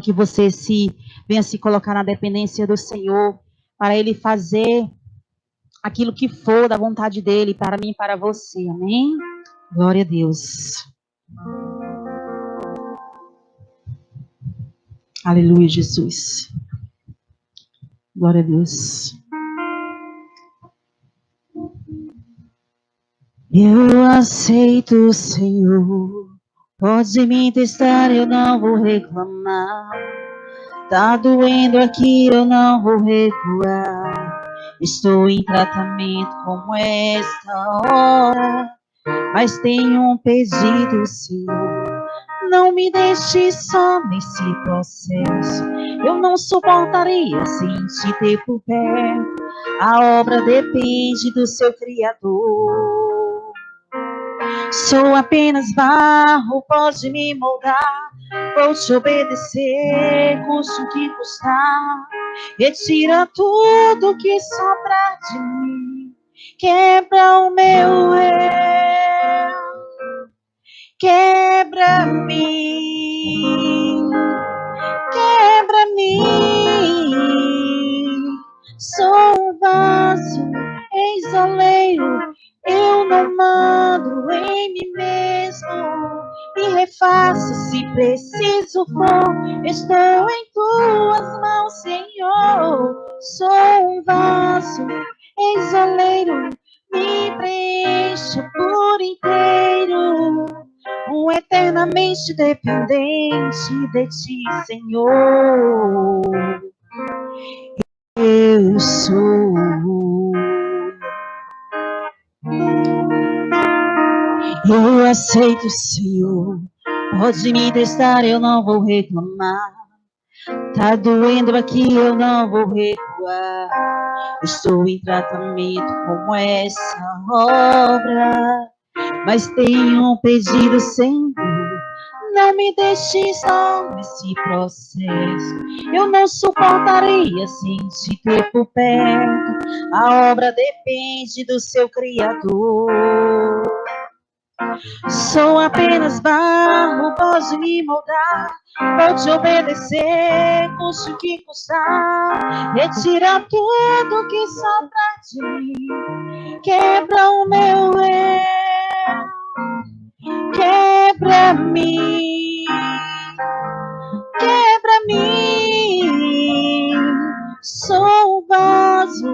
que você venha se colocar na dependência do Senhor, para Ele fazer aquilo que for da vontade dEle, para mim e para você, amém? Glória a Deus. Aleluia, Jesus. Glória a Deus. Eu aceito, Senhor. Pode me testar, eu não vou reclamar. Tá doendo aqui, eu não vou recuar. Estou em tratamento como esta hora, mas tenho um pedido, Senhor. Não me deixe só nesse processo. Eu não suportaria sem te ter por perto. A obra depende do seu Criador. Sou apenas barro, pode me moldar. Vou te obedecer, custe o que custar. Retira tudo que sobra de mim. Quebra o meu eu. Quebra-me. Quebra-me. Sou um vaso, ex-oleiro. Eu não mando em mim mesmo. Me refaça se preciso for. Estou em tuas mãos, Senhor. Sou um vaso, ex-oleiro. Me preencha por inteiro. Um eternamente dependente de ti, Senhor. Eu sou. Eu aceito, Senhor. Pode me testar, eu não vou reclamar. Tá doendo aqui, eu não vou recuar. Estou em tratamento como essa obra, mas tenho um pedido, Senhor. Não me deixe só nesse processo. Eu não suportaria sem te ter por perto. A obra depende do seu Criador. Sou apenas barro, pode me moldar. Vou te obedecer, custe o que custar. Retira tudo que sobra de mim. Quebra o meu eu. Quebra-me. Quebra-me. Sou um vaso,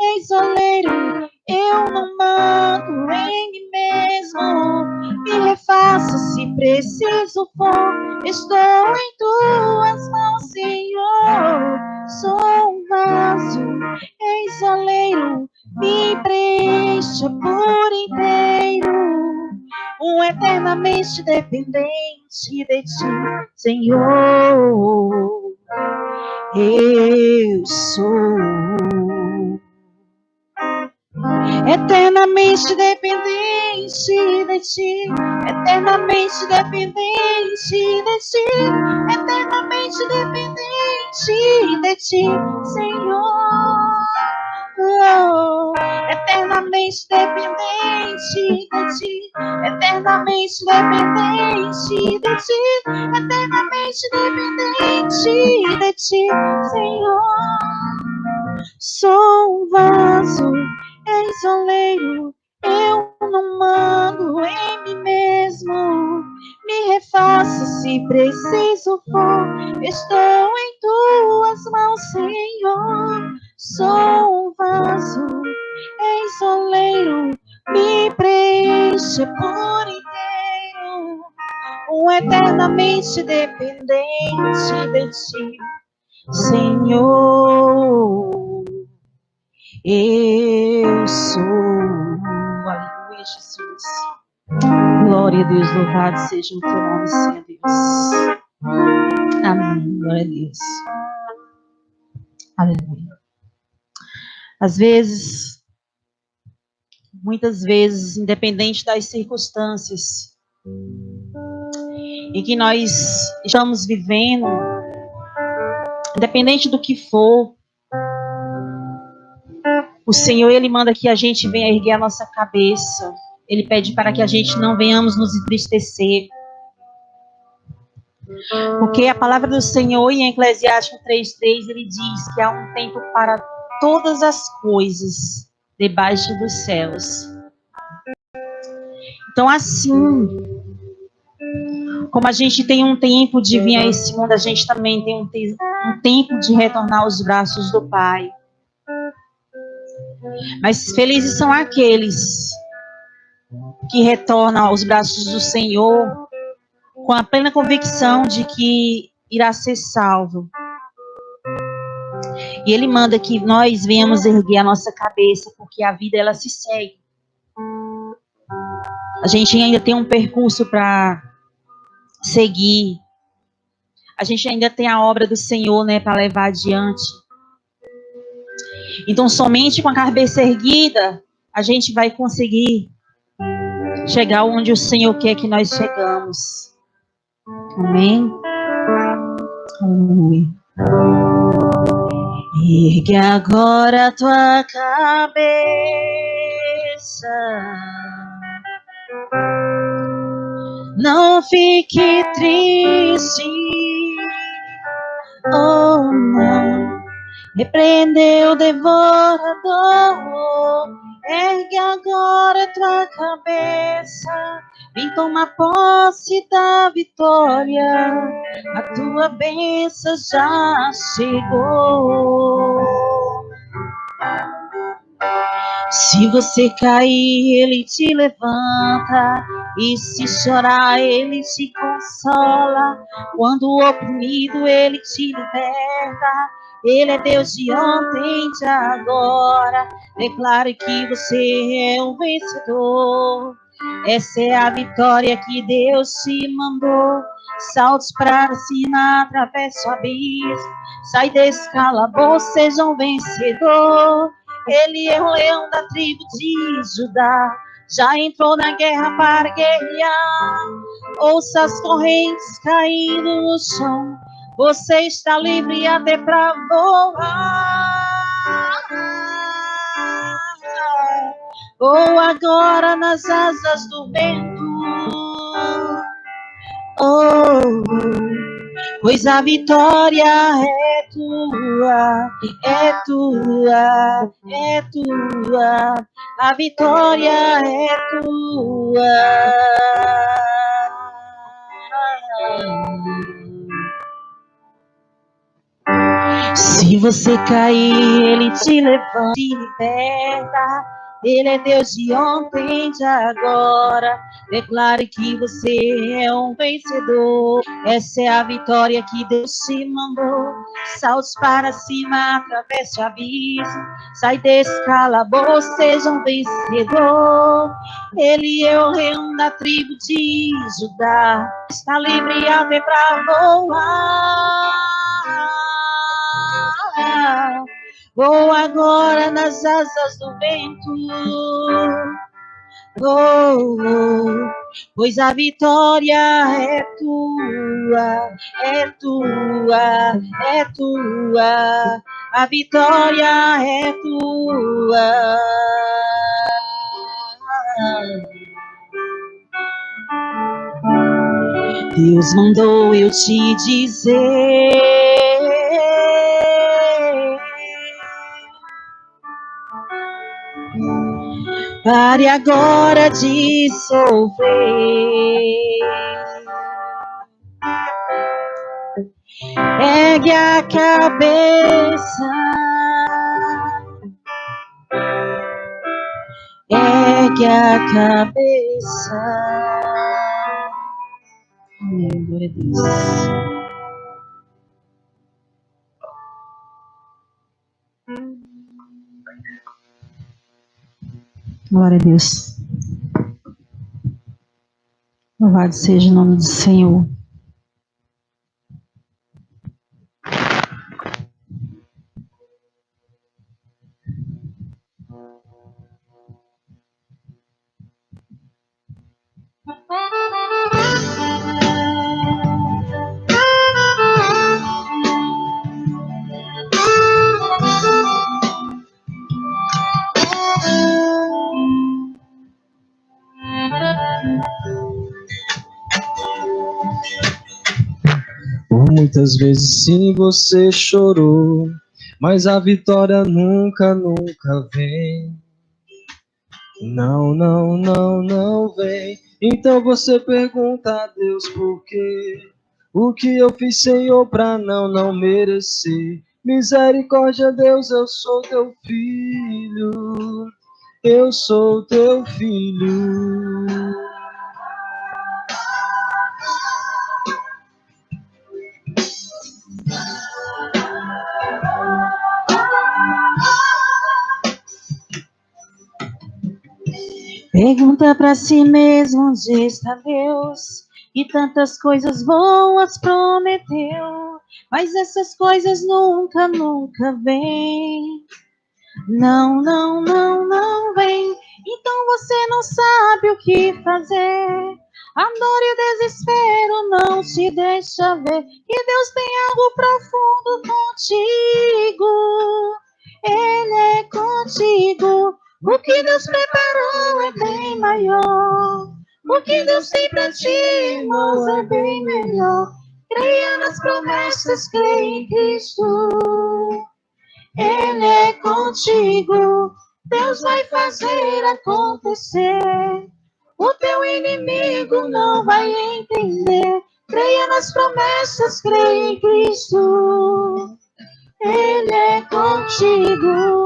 ex-oleiro. Eu não mando em mim mesmo. Me refaça se preciso for. Estou em tuas mãos, Senhor. Sou um vaso, ex-oleiro. Me preencha por inteiro. Um eternamente dependente de ti, Senhor. Eu sou eternamente dependente de ti, eternamente dependente de ti, eternamente dependente de ti, Senhor. Oh, eternamente dependente de ti, eternamente dependente de ti, eternamente dependente de ti, Senhor. Sou um vaso, ex-oleiro, eu não mando em mim mesmo. Me refaça se preciso for. Estou em tuas mãos, Senhor. Sou um vaso, ex-oleiro, me preencha por inteiro. Um eternamente dependente de ti, Senhor. Eu sou. Aleluia, Jesus. Glória a Deus, louvado seja o teu nome, Senhor Deus. Amém, glória a Deus. Aleluia. Às vezes, muitas vezes, independente das circunstâncias em que nós estamos vivendo, independente do que for, o Senhor, Ele manda que a gente venha erguer a nossa cabeça. Ele pede para que a gente não venhamos nos entristecer. Porque a palavra do Senhor em Eclesiastes 3:3, ele diz que há um tempo para todas as coisas debaixo dos céus. Então, assim como a gente tem um tempo de vir a esse mundo, a gente também tem um tempo de retornar aos braços do Pai. Mas felizes são aqueles que retornam aos braços do Senhor com a plena convicção de que irá ser salvo. E Ele manda que nós venhamos erguer a nossa cabeça, porque a vida ela se segue. A gente ainda tem um percurso para seguir. A gente ainda tem a obra do Senhor, né, para levar adiante. Então, somente com a cabeça erguida, a gente vai conseguir chegar onde o Senhor quer que nós chegamos. Amém? Aleluia. Ergue agora a tua cabeça. Não fique triste. Oh, não. Repreendeu o devorador. Ergue agora a tua cabeça. Vem tomar posse da vitória. A tua bênção já chegou. Se você cair, Ele te levanta. E se chorar, Ele te consola. Quando o oprimido, Ele te liberta. Ele é Deus de ontem e de agora. Declare que você é um vencedor. Essa é a vitória que Deus te mandou. Salte para cima, atravesse o abismo. Sai desse calabouço, seja um vencedor. Ele é o leão da tribo de Judá. Já entrou na guerra para guerrear. Ouça as correntes caindo no chão. Você está livre até para voar. Voa agora nas asas do vento. Oh, pois a vitória é tua, é tua, é tua. A vitória é tua. Se você cair, Ele te levanta, te liberta. Ele é Deus de ontem e de agora. Declare que você é um vencedor. Essa é a vitória que Deus te mandou. Salte para cima, atravesse o abismo. Sai desse calabouço, seja um vencedor. Ele é o leão da tribo de Judá. Está livre até para voar. Vou agora nas asas do vento. Oh, oh, pois a vitória é tua, é tua, é tua. A vitória é tua. Deus mandou eu te dizer. Pare agora de sofrer. Ergue a cabeça. Ergue a cabeça. Amém, glória a Deus. Glória a Deus. Louvado seja o nome do Senhor. Muitas vezes sim você chorou, mas a vitória nunca, nunca vem. Não, não, não, não vem. Então você pergunta a Deus por quê? O que eu fiz, Senhor, pra não merecer? Misericórdia, Deus, eu sou teu filho. Eu sou teu filho. Pergunta pra si mesmo onde está Deus, e tantas coisas boas prometeu, mas essas coisas nunca, nunca vêm. Não, não, não, não vem. Então você não sabe o que fazer. A dor e o desespero não te deixa ver que Deus tem algo profundo contigo. Ele é contigo. O que Deus preparou é bem maior. O que Deus tem pra ti, irmãos, é bem melhor. Creia nas promessas, creia em Cristo. Ele é contigo, Deus vai fazer acontecer. O teu inimigo não vai entender. Creia nas promessas, creia em Cristo. Ele é contigo.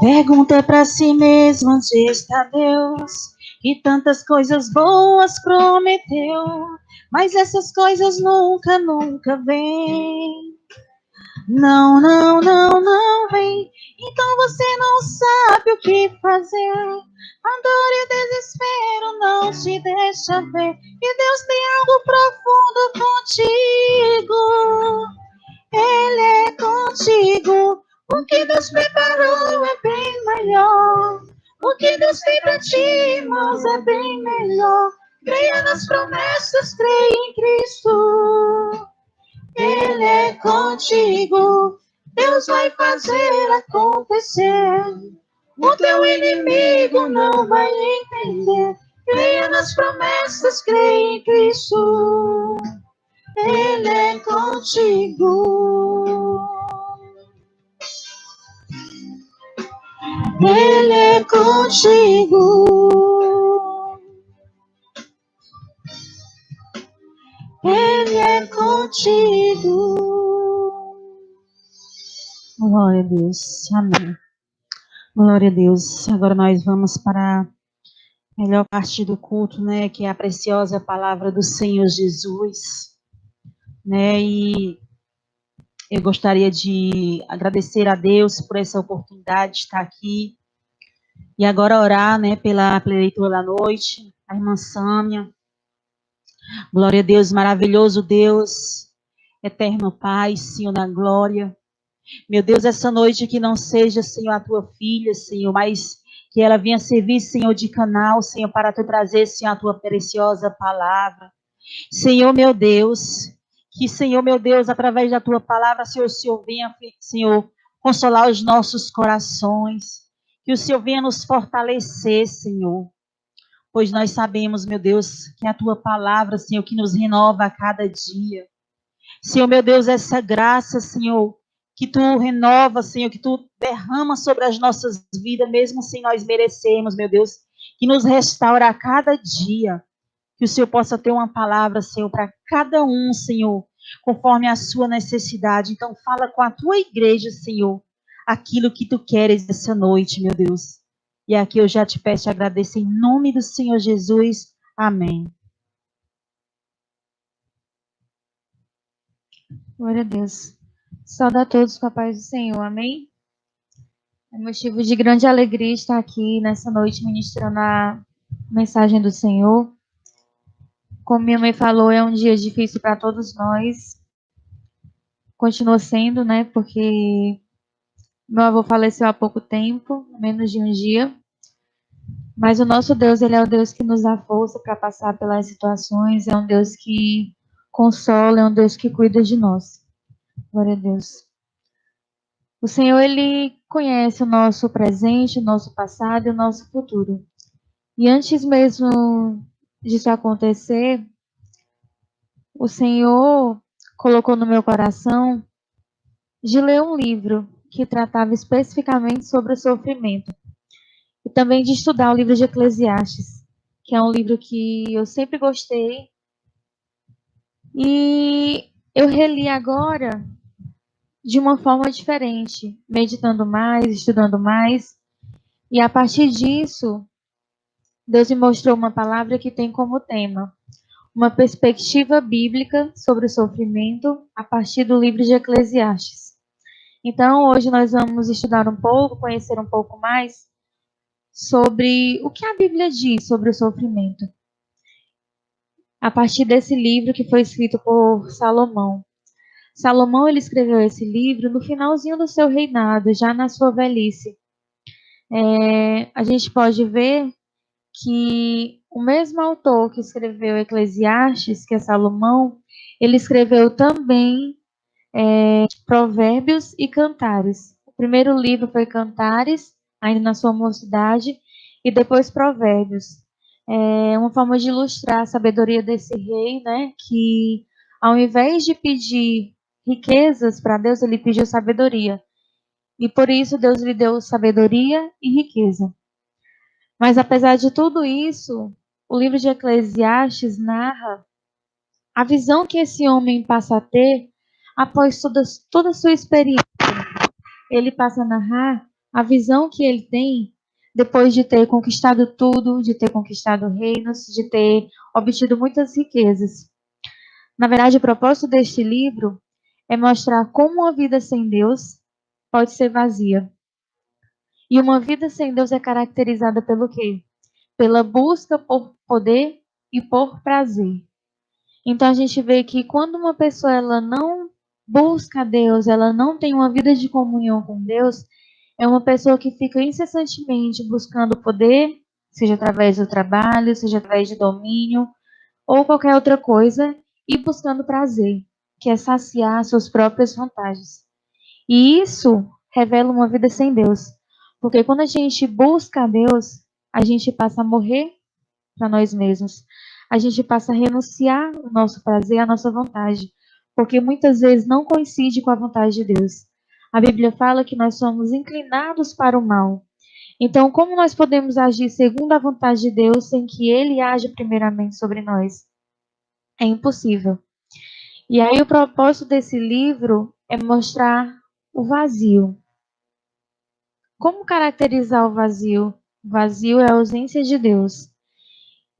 Pergunta pra si mesmo onde está Deus, que tantas coisas boas prometeu, mas essas coisas nunca, nunca vêm. Não, não, não, não vem. Então você não sabe o que fazer. A dor e o desespero não te deixa ver que Deus tem algo profundo contigo. Ele é contigo. O que Deus preparou é bem maior. O que Deus tem para ti, irmãos, é bem melhor. Creia nas promessas, creia em Cristo. Ele é contigo. Deus vai fazer acontecer. O teu inimigo não vai entender. Creia nas promessas, creia em Cristo. Ele é contigo. Ele é contigo. Ele é contigo. Glória a Deus. Amém. Glória a Deus. Agora nós vamos para a melhor parte do culto, né, que é a preciosa palavra do Senhor Jesus, né? E eu gostaria de agradecer a Deus por essa oportunidade de estar aqui e agora orar, né, pela leitura da noite, a irmã Sâmia. Glória a Deus, maravilhoso Deus, eterno Pai, Senhor da glória. Meu Deus, essa noite que não seja, Senhor, a tua filha, Senhor, mas que ela venha servir, Senhor, de canal, Senhor, para tu trazer, Senhor, a tua preciosa palavra. Senhor, meu Deus, que, Senhor, meu Deus, através da tua palavra, Senhor, o Senhor venha, Senhor, consolar os nossos corações, que o Senhor venha nos fortalecer, Senhor, pois nós sabemos, meu Deus, que é a tua palavra, Senhor, que nos renova a cada dia. Senhor, meu Deus, essa graça, Senhor, que tu renova, Senhor, que tu derrama sobre as nossas vidas, mesmo sem nós merecermos, meu Deus, que nos restaura a cada dia. Que o Senhor possa ter uma palavra, Senhor, para cada um, Senhor, conforme a sua necessidade. Então, fala com a tua igreja, Senhor, aquilo que tu queres essa noite, meu Deus. E aqui eu já te peço e agradeço em nome do Senhor Jesus. Amém. Glória a Deus. Saúde a todos com a paz do Senhor, amém? É motivo de grande alegria estar aqui nessa noite ministrando a mensagem do Senhor. Como minha mãe falou, é um dia difícil para todos nós. Continua sendo, né? Porque meu avô faleceu há pouco tempo, menos de um dia. Mas o nosso Deus, ele é o Deus que nos dá força para passar pelas situações, é um Deus que consola, é um Deus que cuida de nós. Glória a Deus. O Senhor, Ele conhece o nosso presente, o nosso passado e o nosso futuro. E antes mesmo disso acontecer, o Senhor colocou no meu coração de ler um livro que tratava especificamente sobre o sofrimento. E também de estudar o livro de Eclesiastes, que é um livro que eu sempre gostei. E eu reli agora de uma forma diferente, meditando mais, estudando mais. E a partir disso, Deus me mostrou uma palavra que tem como tema uma perspectiva bíblica sobre o sofrimento a partir do livro de Eclesiastes. Então, hoje nós vamos estudar um pouco, conhecer um pouco mais sobre o que a Bíblia diz sobre o sofrimento. A partir desse livro que foi escrito por Salomão. Salomão, ele escreveu esse livro no finalzinho do seu reinado, já na sua velhice. A gente pode ver que o mesmo autor que escreveu Eclesiastes, que é Salomão, ele escreveu também Provérbios e Cantares. O primeiro livro foi Cantares, ainda na sua mocidade, e depois Provérbios. É uma forma de ilustrar a sabedoria desse rei, né? Que ao invés de pedir riquezas para Deus, ele pediu sabedoria. E por isso Deus lhe deu sabedoria e riqueza. Mas apesar de tudo isso, o livro de Eclesiastes narra a visão que esse homem passa a ter após toda a sua experiência. Ele passa a narrar a visão que ele tem depois de ter conquistado tudo, de ter conquistado reinos, de ter obtido muitas riquezas. Na verdade, o propósito deste livro é mostrar como uma vida sem Deus pode ser vazia. E uma vida sem Deus é caracterizada pelo quê? Pela busca por poder e por prazer. Então a gente vê que quando uma pessoa ela não busca Deus, ela não tem uma vida de comunhão com Deus, é uma pessoa que fica incessantemente buscando poder, seja através do trabalho, seja através de domínio ou qualquer outra coisa, e buscando prazer, que é saciar suas próprias vontades. E isso revela uma vida sem Deus. Porque quando a gente busca a Deus, a gente passa a morrer para nós mesmos. A gente passa a renunciar o nosso prazer, a nossa vontade. Porque muitas vezes não coincide com a vontade de Deus. A Bíblia fala que nós somos inclinados para o mal. Então, como nós podemos agir segundo a vontade de Deus sem que Ele haja primeiramente sobre nós? É impossível. E aí o propósito desse livro é mostrar o vazio. Como caracterizar o vazio? O vazio é a ausência de Deus.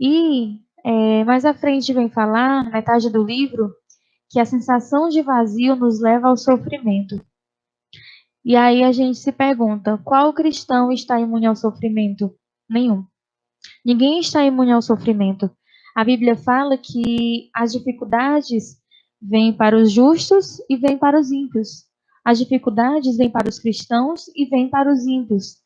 E mais à frente vem falar, na metade do livro, que a sensação de vazio nos leva ao sofrimento. E aí a gente se pergunta, qual cristão está imune ao sofrimento? Nenhum. Ninguém está imune ao sofrimento. A Bíblia fala que as dificuldades vêm para os justos e vêm para os ímpios. As dificuldades vêm para os cristãos e vêm para os ímpios.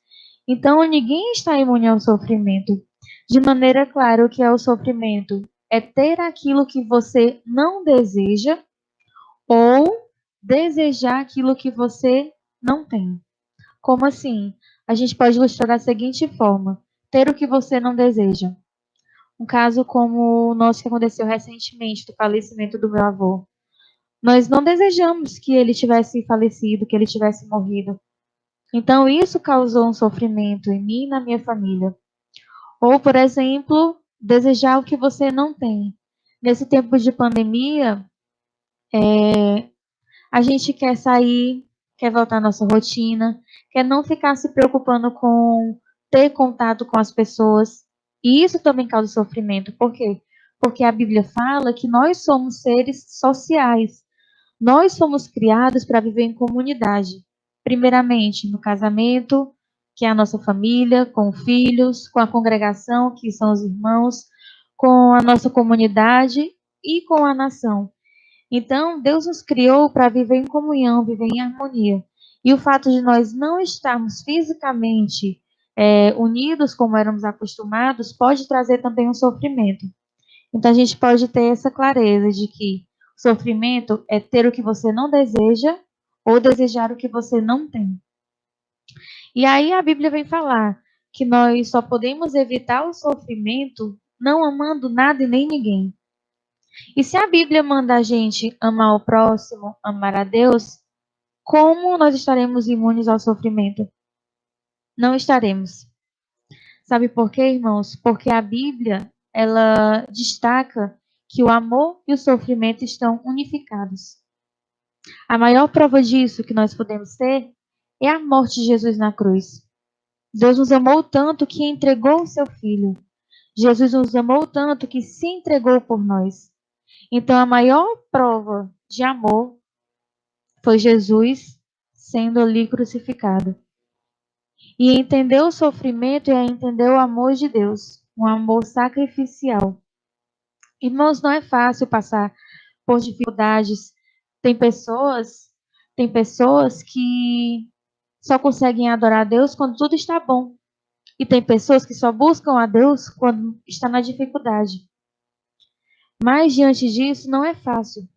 Então, ninguém está imune ao sofrimento. De maneira clara, o que é o sofrimento? É ter aquilo que você não deseja ou desejar aquilo que você não tem. Como assim? A gente pode ilustrar da seguinte forma: ter o que você não deseja. Um caso como o nosso que aconteceu recentemente, do falecimento do meu avô. Nós não desejamos que ele tivesse falecido, que ele tivesse morrido. Então, isso causou um sofrimento em mim e na minha família. Ou, por exemplo, desejar o que você não tem. Nesse tempo de pandemia, a gente quer sair, quer voltar à nossa rotina, quer não ficar se preocupando com ter contato com as pessoas. E isso também causa sofrimento. Por quê? Porque a Bíblia fala que nós somos seres sociais. Nós fomos criados para viver em comunidade. Primeiramente, no casamento, que é a nossa família, com filhos, com a congregação, que são os irmãos, com a nossa comunidade e com a nação. Então, Deus nos criou para viver em comunhão, viver em harmonia. E o fato de nós não estarmos fisicamente unidos como éramos acostumados pode trazer também um sofrimento. Então, a gente pode ter essa clareza de que Sofrimento é ter o que você não deseja ou desejar o que você não tem. E aí a Bíblia vem falar que nós só podemos evitar o sofrimento não amando nada e nem ninguém. E se a Bíblia manda a gente amar o próximo, amar a Deus, como nós estaremos imunes ao sofrimento? Não estaremos. Sabe por quê, irmãos? Porque a Bíblia, ela destaca que o amor e o sofrimento estão unificados. A maior prova disso que nós podemos ter é a morte de Jesus na cruz. Deus nos amou tanto que entregou o seu Filho. Jesus nos amou tanto que se entregou por nós. Então, a maior prova de amor foi Jesus sendo ali crucificado. E entender o sofrimento é entender o amor de Deus, um amor sacrificial. Irmãos, não é fácil passar por dificuldades. Tem pessoas que só conseguem adorar a Deus quando tudo está bom. E tem pessoas que só buscam a Deus quando está na dificuldade. Mas diante disso, não é fácil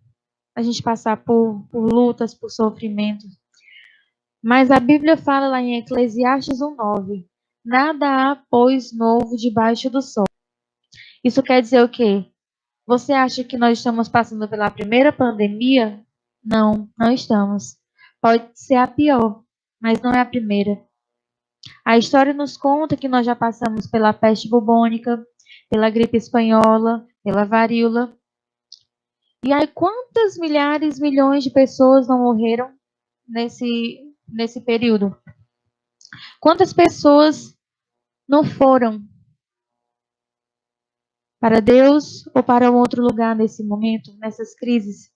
a gente passar por lutas, por sofrimentos. Mas a Bíblia fala lá em Eclesiastes 1:9, nada há, pois, novo debaixo do sol. Isso quer dizer o quê? Você acha que nós estamos passando pela primeira pandemia? Não, não estamos. Pode ser a pior, mas não é a primeira. A história nos conta que nós já passamos pela peste bubônica, pela gripe espanhola, pela varíola. E aí, quantas milhares, milhões de pessoas não morreram nesse período? Quantas pessoas não foram para Deus ou para um outro lugar nesse momento, nessas crises?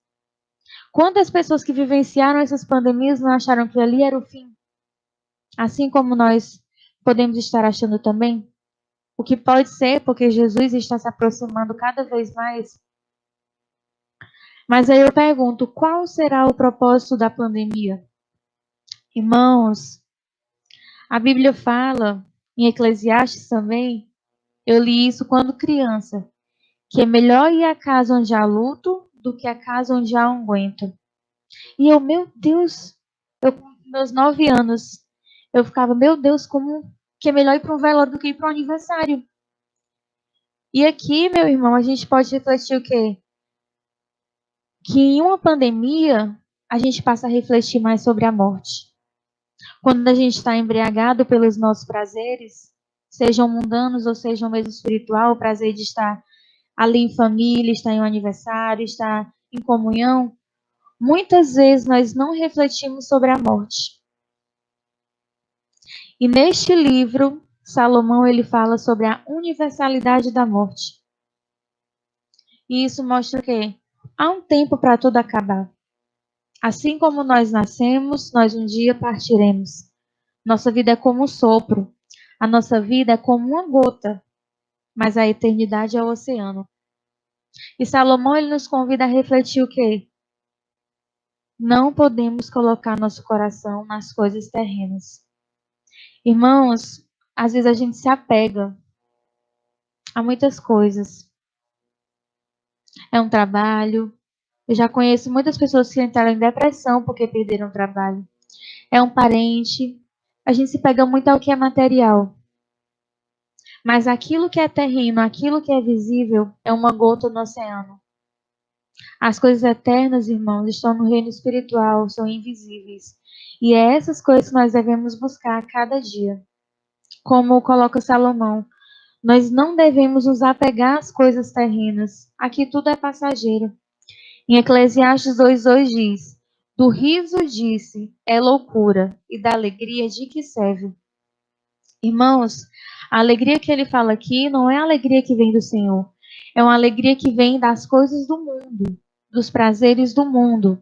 Quantas pessoas que vivenciaram essas pandemias não acharam que ali era o fim? Assim como nós podemos estar achando também? O que pode ser, porque Jesus está se aproximando cada vez mais. Mas aí eu pergunto, qual será o propósito da pandemia? Irmãos, a Bíblia fala, em Eclesiastes também, eu li isso quando criança, que é melhor ir à casa onde há luto do que à casa onde há unguento. E eu, meu Deus, com meus 9 anos, eu ficava, meu Deus, como que é melhor ir para um velório do que ir para um aniversário. E aqui, meu irmão, a gente pode refletir o quê? Que em uma pandemia, a gente passa a refletir mais sobre a morte. Quando a gente está embriagado pelos nossos prazeres, sejam mundanos ou sejam mesmo espiritual, o prazer de estar ali em família, estar em um aniversário, estar em comunhão, muitas vezes nós não refletimos sobre a morte. E neste livro, Salomão ele fala sobre a universalidade da morte. E isso mostra o quê? Há um tempo para tudo acabar. Assim como nós nascemos, nós um dia partiremos. Nossa vida é como um sopro. A nossa vida é como uma gota. Mas a eternidade é o oceano. E Salomão ele nos convida a refletir o quê? Não podemos colocar nosso coração nas coisas terrenas. Irmãos, às vezes a gente se apega a muitas coisas. É um trabalho. Eu já conheço muitas pessoas que entraram em depressão porque perderam o trabalho. É um parente. A gente se pega muito ao que é material. Mas aquilo que é terreno, aquilo que é visível, é uma gota no oceano. As coisas eternas, irmãos, estão no reino espiritual, são invisíveis. E é essas coisas que nós devemos buscar a cada dia. Como coloca Salomão, nós não devemos nos apegar às coisas terrenas. Aqui tudo é passageiro. Em Eclesiastes 2:2 diz, do riso disse, é loucura, e da alegria de que serve. Irmãos, a alegria que ele fala aqui não é a alegria que vem do Senhor. É uma alegria que vem das coisas do mundo, dos prazeres do mundo.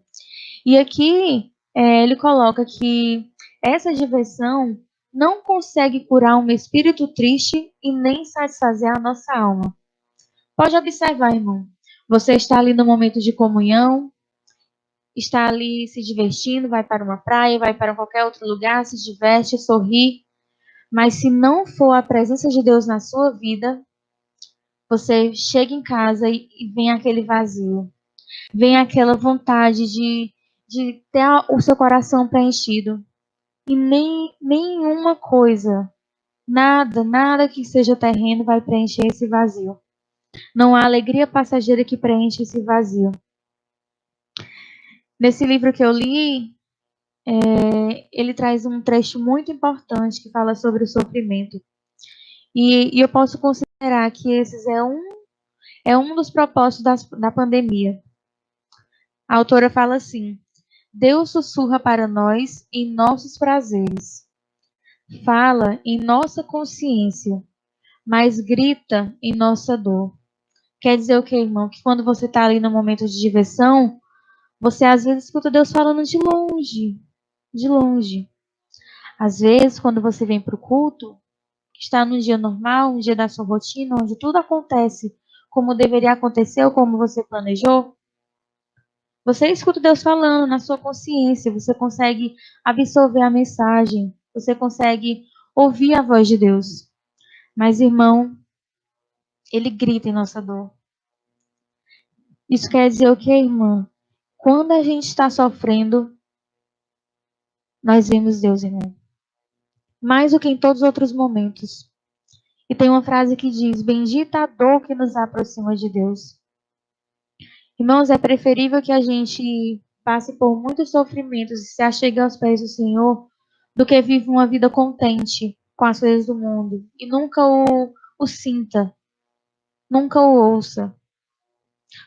E aqui ele coloca que essa diversão não consegue curar um espírito triste e nem satisfazer a nossa alma. Pode observar, irmão. Você está ali no momento de comunhão, está ali se divertindo, vai para uma praia, vai para qualquer outro lugar, se diverte, sorri. Mas se não for a presença de Deus na sua vida, você chega em casa e vem aquele vazio. vem aquela vontade de ter o seu coração preenchido. E nenhuma coisa, nada que seja terreno vai preencher esse vazio. Não há alegria passageira que preenche esse vazio. Nesse livro que eu li, ele traz um trecho muito importante que fala sobre o sofrimento. E eu posso considerar que esses é um dos propósitos da pandemia. A autora fala assim: Deus sussurra para nós em nossos prazeres, fala em nossa consciência, mas grita em nossa dor. Quer dizer o que, irmão? Que quando você está ali no momento de diversão, você às vezes escuta Deus falando de longe, de longe. Às vezes, quando você vem para o culto, está num dia normal, um dia da sua rotina, onde tudo acontece como deveria acontecer ou como você planejou, você escuta Deus falando na sua consciência, você consegue absorver a mensagem, você consegue ouvir a voz de Deus. Mas, irmão, ele grita em nossa dor. Isso quer dizer o quê, irmã? Quando a gente está sofrendo, nós vemos Deus, irmão. Mais do que em todos os outros momentos. E tem uma frase que diz: bendita a dor que nos aproxima de Deus. Irmãos, é preferível que a gente passe por muitos sofrimentos e se achegue aos pés do Senhor do que viva uma vida contente com as coisas do mundo e nunca o sinta, nunca o ouça.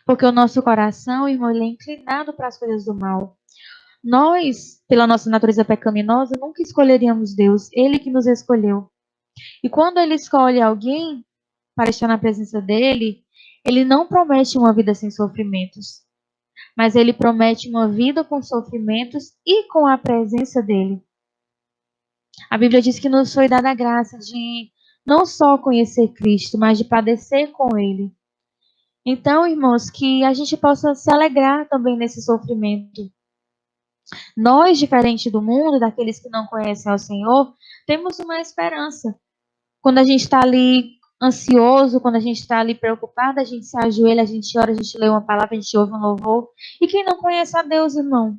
Porque o nosso coração, irmão, ele é inclinado para as coisas do mal. Nós, pela nossa natureza pecaminosa, nunca escolheríamos Deus, Ele que nos escolheu. E quando Ele escolhe alguém para estar na presença dEle, Ele não promete uma vida sem sofrimentos, mas Ele promete uma vida com sofrimentos e com a presença dEle. A Bíblia diz que nos foi dada a graça de não só conhecer Cristo, mas de padecer com Ele. Então, irmãos, que a gente possa se alegrar também nesse sofrimento. Nós, diferente do mundo, daqueles que não conhecem ao Senhor, temos uma esperança. Quando a gente está ali ansioso, quando a gente está ali preocupado, a gente se ajoelha, a gente ora, a gente lê uma palavra, a gente ouve um louvor. E quem não conhece a Deus, irmão?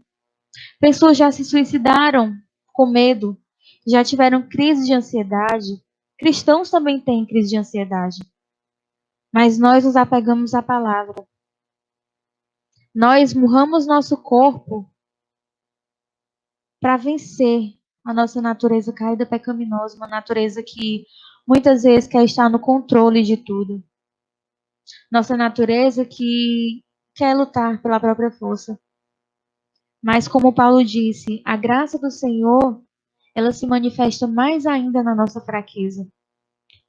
Pessoas já se suicidaram com medo, já tiveram crise de ansiedade. Cristãos também têm crise de ansiedade. Mas nós nos apegamos à palavra. Nós murramos nosso corpo para vencer a nossa natureza caída pecaminosa, uma natureza que muitas vezes quer estar no controle de tudo. Nossa natureza que quer lutar pela própria força. Mas como Paulo disse, a graça do Senhor, ela se manifesta mais ainda na nossa fraqueza.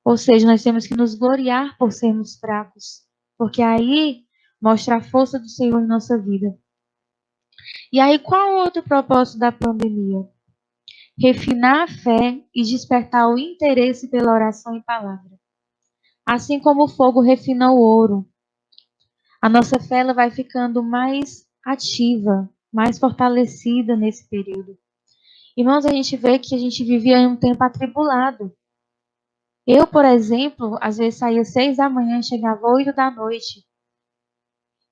Ou seja, nós temos que nos gloriar por sermos fracos, porque aí mostra a força do Senhor em nossa vida. E aí, qual outro propósito da pandemia? Refinar a fé e despertar o interesse pela oração e palavra. Assim como o fogo refina o ouro, a nossa fé ela vai ficando mais ativa, mais fortalecida nesse período. Irmãos, a gente vê que a gente vivia em um tempo atribulado. Eu, por exemplo, às vezes saía 6 da manhã e chegava 8 da noite.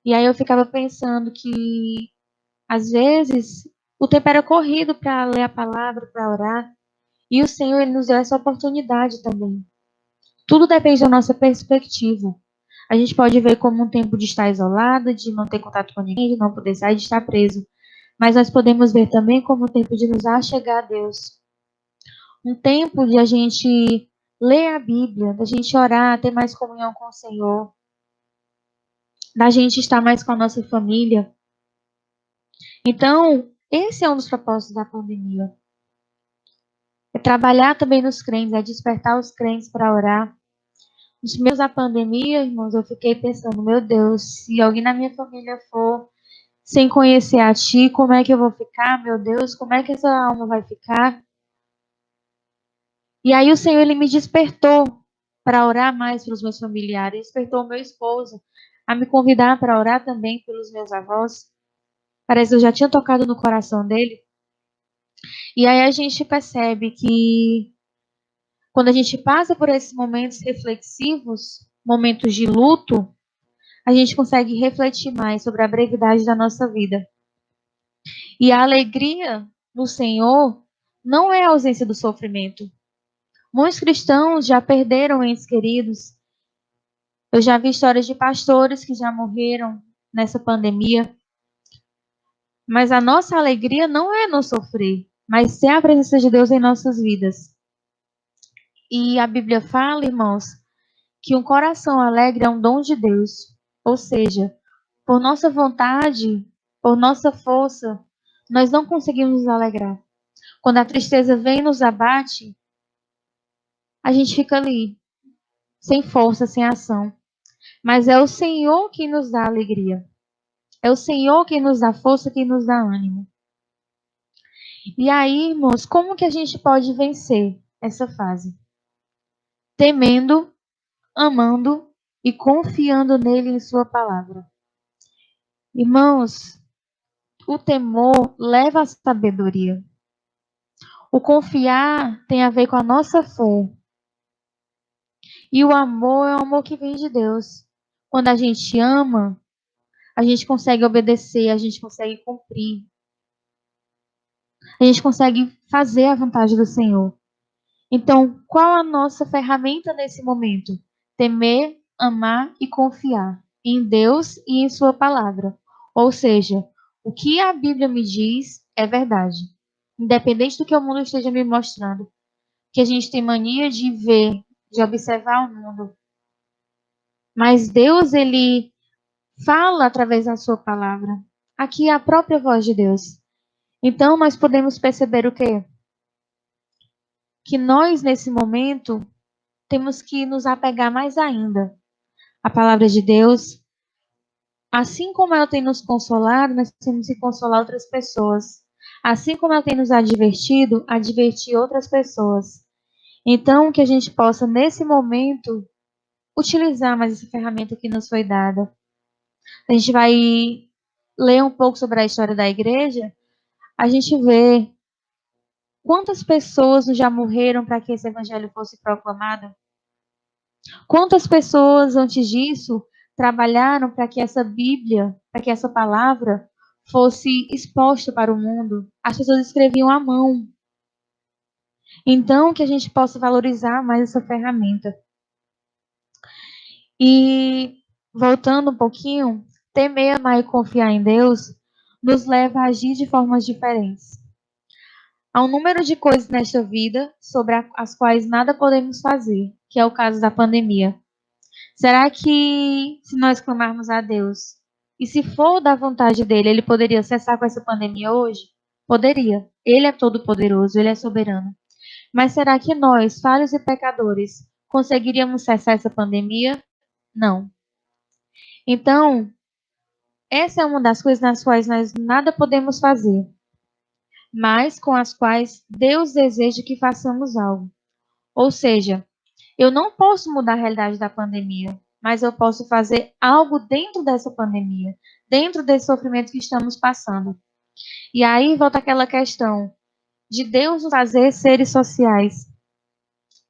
E aí eu ficava pensando que, às vezes, o tempo era corrido para ler a palavra, para orar. E o Senhor, Ele nos deu essa oportunidade também. Tudo depende da nossa perspectiva. A gente pode ver como um tempo de estar isolado, de não ter contato com ninguém, de não poder sair, de estar preso. Mas nós podemos ver também como um tempo de nos achegar a Deus. Um tempo de a gente ler a Bíblia, da gente orar, ter mais comunhão com o Senhor, da gente estar mais com a nossa família. Então, esse é um dos propósitos da pandemia. É trabalhar também nos crentes, é despertar os crentes para orar. Nos meus da pandemia, irmãos, eu fiquei pensando, meu Deus, se alguém na minha família for sem conhecer a Ti, como é que eu vou ficar? Meu Deus, como é que essa alma vai ficar? E aí o Senhor, Ele me despertou para orar mais pelos meus familiares, despertou o meu esposo a me convidar para orar também pelos meus avós. Parece que eu já tinha tocado no coração dele. E aí a gente percebe que quando a gente passa por esses momentos reflexivos, momentos de luto, a gente consegue refletir mais sobre a brevidade da nossa vida. E a alegria no Senhor não é a ausência do sofrimento. Muitos cristãos já perderam entes queridos. Eu já vi histórias de pastores que já morreram nessa pandemia. Mas a nossa alegria não é no sofrer, mas ser a presença de Deus em nossas vidas. E a Bíblia fala, irmãos, que um coração alegre é um dom de Deus. Ou seja, por nossa vontade, por nossa força, nós não conseguimos nos alegrar. Quando a tristeza vem e nos abate, a gente fica ali, sem força, sem ação. Mas é o Senhor que nos dá alegria. É o Senhor que nos dá força, que nos dá ânimo. E aí, irmãos, como que a gente pode vencer essa fase? Temendo, amando e confiando nele em sua palavra. Irmãos, o temor leva à sabedoria. O confiar tem a ver com a nossa fé. E o amor é o amor que vem de Deus. Quando a gente ama, a gente consegue obedecer, a gente consegue cumprir. A gente consegue fazer a vontade do Senhor. Então, qual a nossa ferramenta nesse momento? Temer, amar e confiar em Deus e em sua palavra. Ou seja, o que a Bíblia me diz é verdade. Independente do que o mundo esteja me mostrando. Que a gente tem mania de ver, de observar o mundo. Mas Deus, ele fala através da sua palavra. Aqui é a própria voz de Deus. Então, nós podemos perceber o quê? Que nós, nesse momento, temos que nos apegar mais ainda à palavra de Deus. Assim como ela tem nos consolado, nós temos que consolar outras pessoas. Assim como ela tem nos advertido, advertir outras pessoas. Então, que a gente possa, nesse momento, utilizar mais essa ferramenta que nos foi dada. A gente vai ler um pouco sobre a história da igreja. A gente vê quantas pessoas já morreram para que esse evangelho fosse proclamado. Quantas pessoas antes disso trabalharam para que essa Bíblia, para que essa palavra fosse exposta para o mundo? As pessoas escreviam à mão. Então, que a gente possa valorizar mais essa ferramenta. E, voltando um pouquinho, temer, amar e confiar em Deus nos leva a agir de formas diferentes. Há um número de coisas nesta vida sobre as quais nada podemos fazer, que é o caso da pandemia. Será que, se nós clamarmos a Deus, e se for da vontade dele, ele poderia cessar com essa pandemia hoje? Poderia. Ele é todo-poderoso, ele é soberano. Mas será que nós, falhos e pecadores, conseguiríamos cessar essa pandemia? Não. Então, essa é uma das coisas nas quais nós nada podemos fazer, mas com as quais Deus deseja que façamos algo. Ou seja, eu não posso mudar a realidade da pandemia, mas eu posso fazer algo dentro dessa pandemia, dentro desse sofrimento que estamos passando. E aí volta aquela questão de Deus nos fazer seres sociais.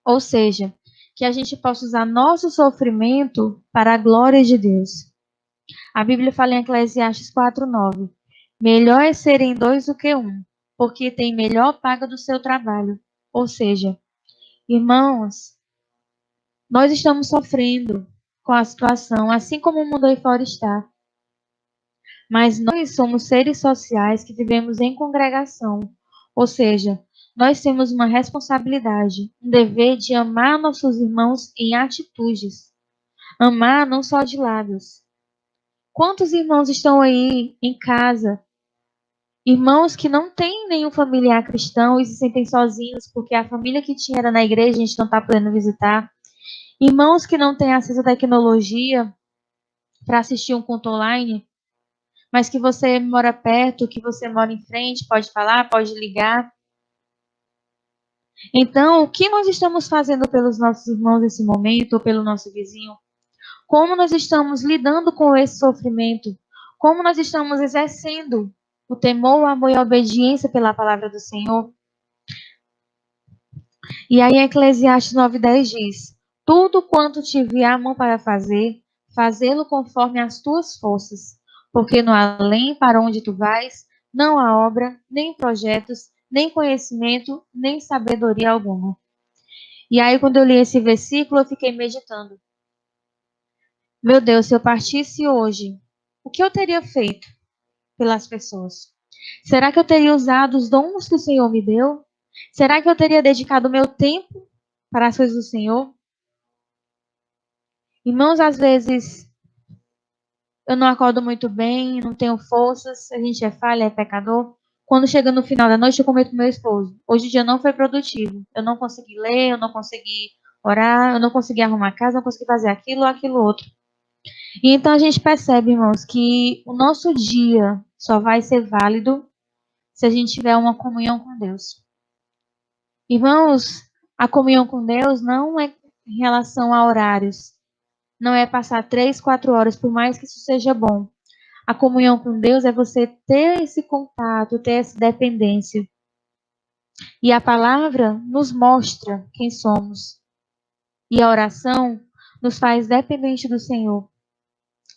Ou seja, que a gente possa usar nosso sofrimento para a glória de Deus. A Bíblia fala em Eclesiastes 4:9. Melhor é serem dois do que um, porque tem melhor paga do seu trabalho. Ou seja, irmãos, nós estamos sofrendo com a situação, assim como o mundo aí fora está. Mas nós somos seres sociais que vivemos em congregação. Ou seja, nós temos uma responsabilidade, um dever de amar nossos irmãos em atitudes. Amar não só de lábios. Quantos irmãos estão aí em casa? Irmãos que não têm nenhum familiar cristão e se sentem sozinhos porque a família que tinha era na igreja, a gente não está podendo visitar. Irmãos que não têm acesso à tecnologia para assistir um culto online, mas que você mora perto, que você mora em frente, pode falar, pode ligar. Então, o que nós estamos fazendo pelos nossos irmãos nesse momento, ou pelo nosso vizinho? Como nós estamos lidando com esse sofrimento? Como nós estamos exercendo o temor, o amor e a obediência pela palavra do Senhor? E aí, Eclesiastes 9:10 diz: tudo quanto te vier a mão para fazer, fazê-lo conforme as tuas forças, porque no além para onde tu vais, não há obra, nem projetos, nem conhecimento, nem sabedoria alguma. E aí, quando eu li esse versículo, eu fiquei meditando. Meu Deus, se eu partisse hoje, o que eu teria feito pelas pessoas? Será que eu teria usado os dons que o Senhor me deu? Será que eu teria dedicado o meu tempo para as coisas do Senhor? Irmãos, às vezes eu não acordo muito bem, não tenho forças, a gente é falha, é pecador. Quando chega no final da noite, eu comento com meu esposo. Hoje o dia não foi produtivo. Eu não consegui ler, eu não consegui orar, eu não consegui arrumar a casa, não consegui fazer aquilo ou aquilo outro. E então a gente percebe, irmãos, que o nosso dia só vai ser válido se a gente tiver uma comunhão com Deus. Irmãos, a comunhão com Deus não é em relação a horários. Não é passar 3, 4 horas, por mais que isso seja bom. A comunhão com Deus é você ter esse contato, ter essa dependência. E a palavra nos mostra quem somos. E a oração nos faz dependente do Senhor.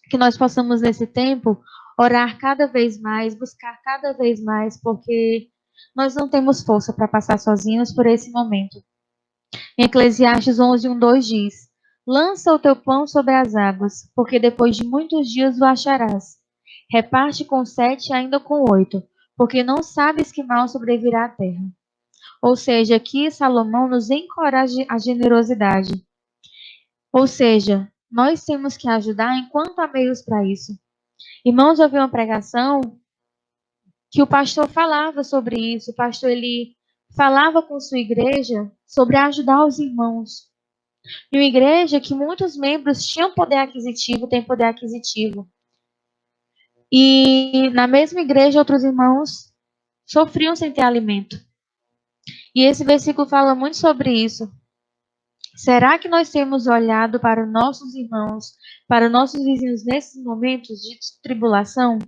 Que nós possamos, nesse tempo, orar cada vez mais, buscar cada vez mais, porque nós não temos força para passar sozinhos por esse momento. Em Eclesiastes 11:1-2 diz: Lança o teu pão sobre as águas, porque depois de muitos dias o acharás. Reparte com 7, ainda com 8, porque não sabes que mal sobrevirá à terra. Ou seja, aqui Salomão nos encoraja a generosidade. Ou seja, nós temos que ajudar enquanto há meios para isso. Irmãos, eu vi uma pregação que o pastor falava sobre isso. O pastor, ele falava com sua igreja sobre ajudar os irmãos. E uma igreja que muitos membros tinham poder aquisitivo, têm poder aquisitivo. E na mesma igreja, outros irmãos sofriam sem ter alimento. E esse versículo fala muito sobre isso. Será que nós temos olhado para nossos irmãos, para nossos vizinhos nesses momentos de tribulação?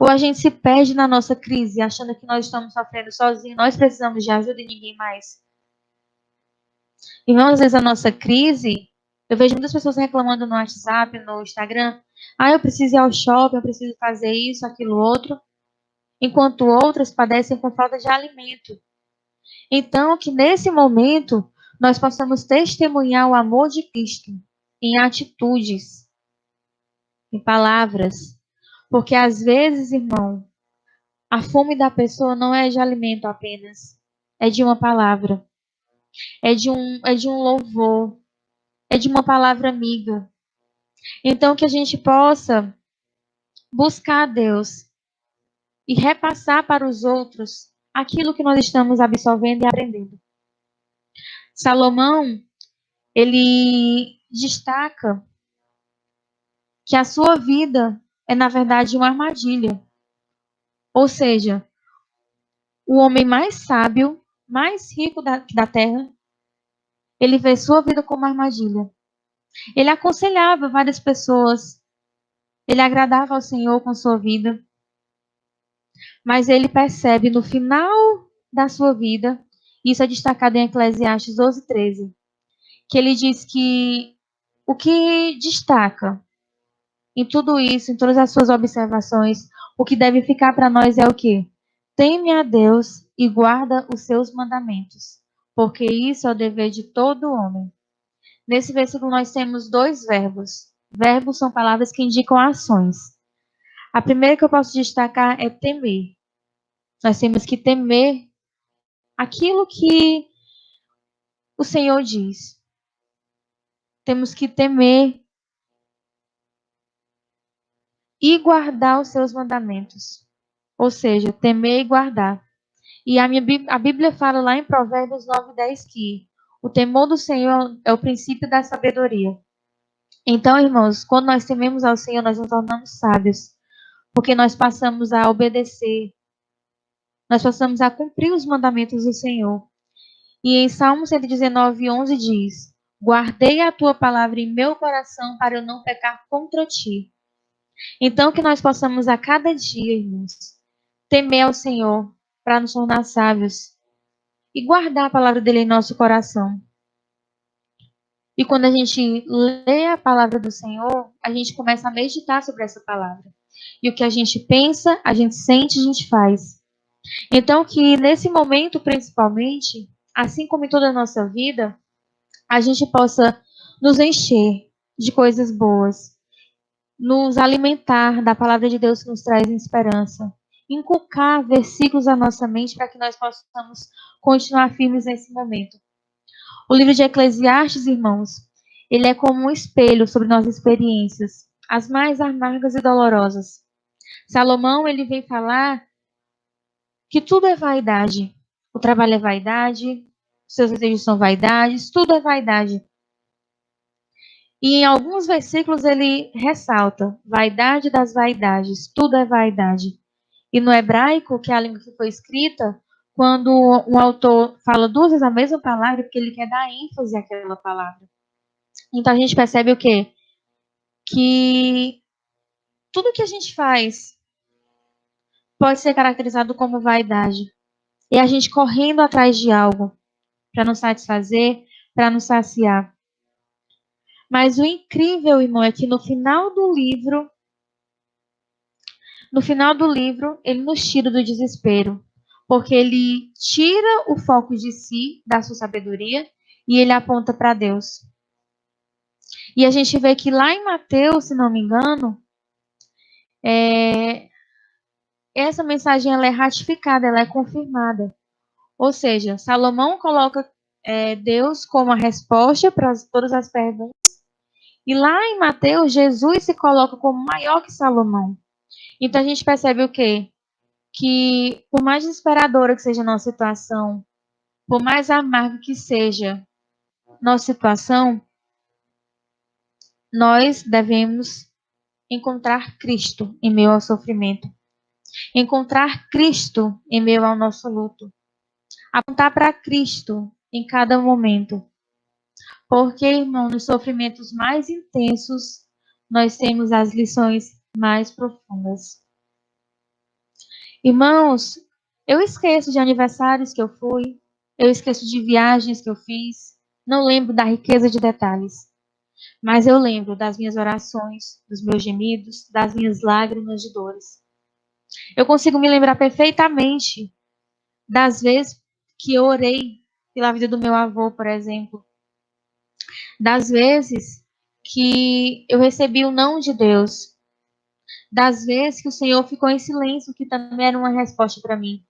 Ou a gente se perde na nossa crise, achando que nós estamos sofrendo sozinhos, nós precisamos de ajuda e ninguém mais? Irmãos, às vezes a nossa crise, eu vejo muitas pessoas reclamando no WhatsApp, no Instagram, eu preciso ir ao shopping, eu preciso fazer isso, aquilo, outro, enquanto outras padecem com falta de alimento. Então, que nesse momento, nós possamos testemunhar o amor de Cristo em atitudes, em palavras, porque às vezes, irmão, a fome da pessoa não é de alimento apenas, é de uma palavra, é de um louvor, é de uma palavra amiga. Então, que a gente possa buscar a Deus e repassar para os outros aquilo que nós estamos absorvendo e aprendendo. Salomão, ele destaca que a sua vida é, na verdade, uma armadilha. Ou seja, o homem mais sábio, mais rico da terra, ele vê sua vida como uma armadilha. Ele aconselhava várias pessoas, ele agradava ao Senhor com sua vida, mas ele percebe no final da sua vida, isso é destacado em Eclesiastes 12:13, que ele diz que o que destaca em tudo isso, em todas as suas observações, o que deve ficar para nós é o quê? Teme a Deus e guarda os seus mandamentos, porque isso é o dever de todo homem. Nesse versículo nós temos 2 verbos. Verbos são palavras que indicam ações. A primeira que eu posso destacar é temer. Nós temos que temer aquilo que o Senhor diz. Temos que temer e guardar os seus mandamentos. Ou seja, temer e guardar. E a Bíblia fala lá em Provérbios 9:10 que o temor do Senhor é o princípio da sabedoria. Então, irmãos, quando nós tememos ao Senhor, nós nos tornamos sábios. Porque nós passamos a obedecer. Nós passamos a cumprir os mandamentos do Senhor. E em Salmo 119:11 diz: Guardei a tua palavra em meu coração para eu não pecar contra ti. Então, que nós possamos a cada dia, irmãos, temer ao Senhor para nos tornar sábios e guardar a palavra dele em nosso coração. E quando a gente lê a palavra do Senhor, a gente começa a meditar sobre essa palavra. E o que a gente pensa, a gente sente, a gente faz. Então, que nesse momento, principalmente, assim como em toda a nossa vida, a gente possa nos encher de coisas boas, nos alimentar da palavra de Deus que nos traz esperança, inculcar versículos à nossa mente para que nós possamos continuar firmes nesse momento. O livro de Eclesiastes, irmãos, ele é como um espelho sobre nossas experiências, as mais amargas e dolorosas. Salomão, ele vem falar que tudo é vaidade. O trabalho é vaidade, seus desejos são vaidades, tudo é vaidade. E em alguns versículos ele ressalta, vaidade das vaidades, tudo é vaidade. E no hebraico, que é a língua que foi escrita, quando um autor fala duas vezes a mesma palavra, é porque ele quer dar ênfase àquela palavra. Então a gente percebe o quê? Que tudo que a gente faz pode ser caracterizado como vaidade. É a gente correndo atrás de algo para nos satisfazer, para nos saciar. Mas o incrível, irmão, é que no final do livro, ele nos tira do desespero, porque ele tira o foco de si, da sua sabedoria, e ele aponta para Deus. E a gente vê que lá em Mateus, se não me engano, essa mensagem ela é ratificada, ela é confirmada. Ou seja, Salomão coloca Deus como a resposta para todas as perguntas. E lá em Mateus, Jesus se coloca como maior que Salomão. Então a gente percebe o quê? Que por mais desesperadora que seja a nossa situação, por mais amarga que seja nossa situação, nós devemos encontrar Cristo em meio ao sofrimento. Encontrar Cristo em meio ao nosso luto. Apontar para Cristo em cada momento. Porque, irmão, nos sofrimentos mais intensos, nós temos as lições mais profundas. Irmãos, eu esqueço de aniversários que eu fui, eu esqueço de viagens que eu fiz, não lembro da riqueza de detalhes, mas eu lembro das minhas orações, dos meus gemidos, das minhas lágrimas de dores. Eu consigo me lembrar perfeitamente das vezes que eu orei pela vida do meu avô, por exemplo, das vezes que eu recebi o não de Deus, das vezes que o Senhor ficou em silêncio, que também era uma resposta para mim.